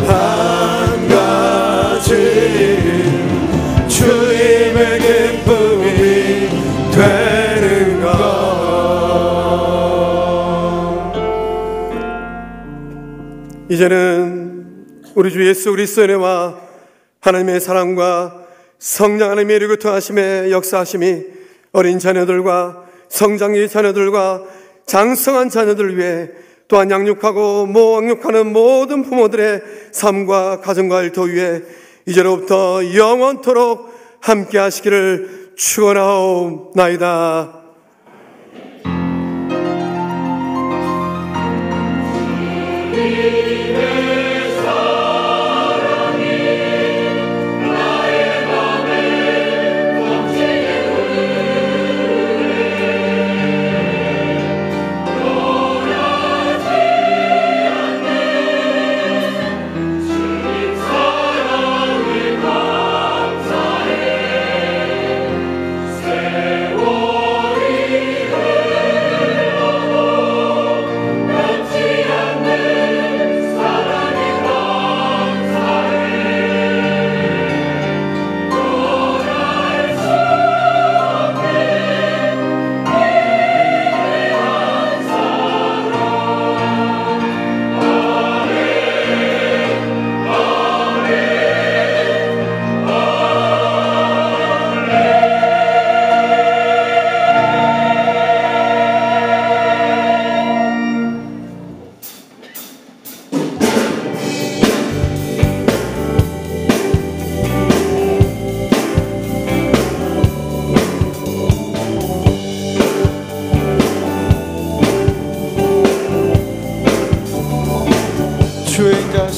Speaker 5: 한 가지, 주님의 기쁨이 되는 것.
Speaker 2: 이제는 우리 주 예수 그리스도의 은혜와 하나님의 사랑과 성령 하나님의 이르고 통하심의 역사하심이 어린 자녀들과 성장기 자녀들과 장성한 자녀들을 위해, 또한 양육하고 모양육하는 모든 부모들의 삶과 가정과 일터 위에 이제로부터 영원토록 함께 하시기를 축원하옵나이다.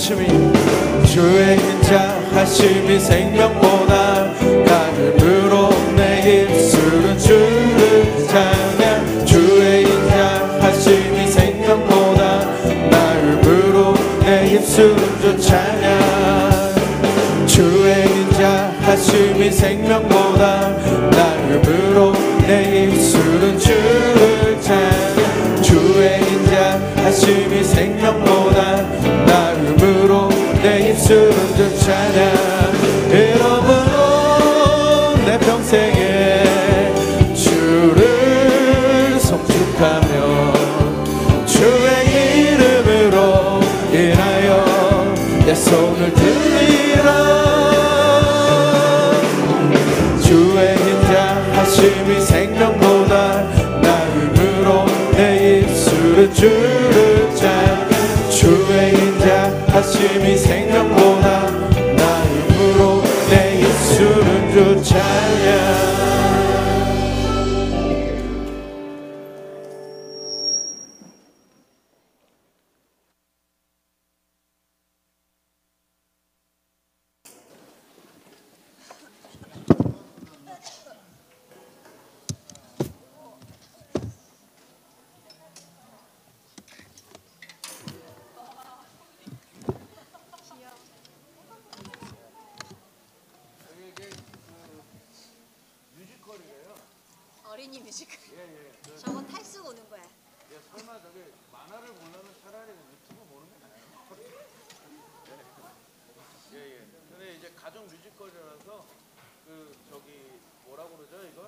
Speaker 5: 인자하심이 주의 인자하심이 생명보다 나름으로 내 입술은 주를 찬양 주의 인자하심이 생명보다 나름으로 내 입술은 주 찬양 주의 인자하심이 생명보다 나름으로 내 입술은 주를 찬양 주의 인자하심이 생명보다 나름으로 내 입술은 주 찬양 이러므로 내 평생에 주를 송축하며 주의 이름으로 인하여 내 손을 들리라 주의 인자하심이 생명보다 나름으로 내 입술은 주를 찬양 주의 인자하심이 생명보다 나름으로 내 입술은 주 찬양
Speaker 6: 어린이 뮤지컬. 저거 탈수 오는 거야.
Speaker 5: 설마 저게 만화를 보려면 차라리 유튜브 보는 게 나아요. 근데 이제 가족 뮤지컬이라서 그 저기 뭐라고 그러죠? 이거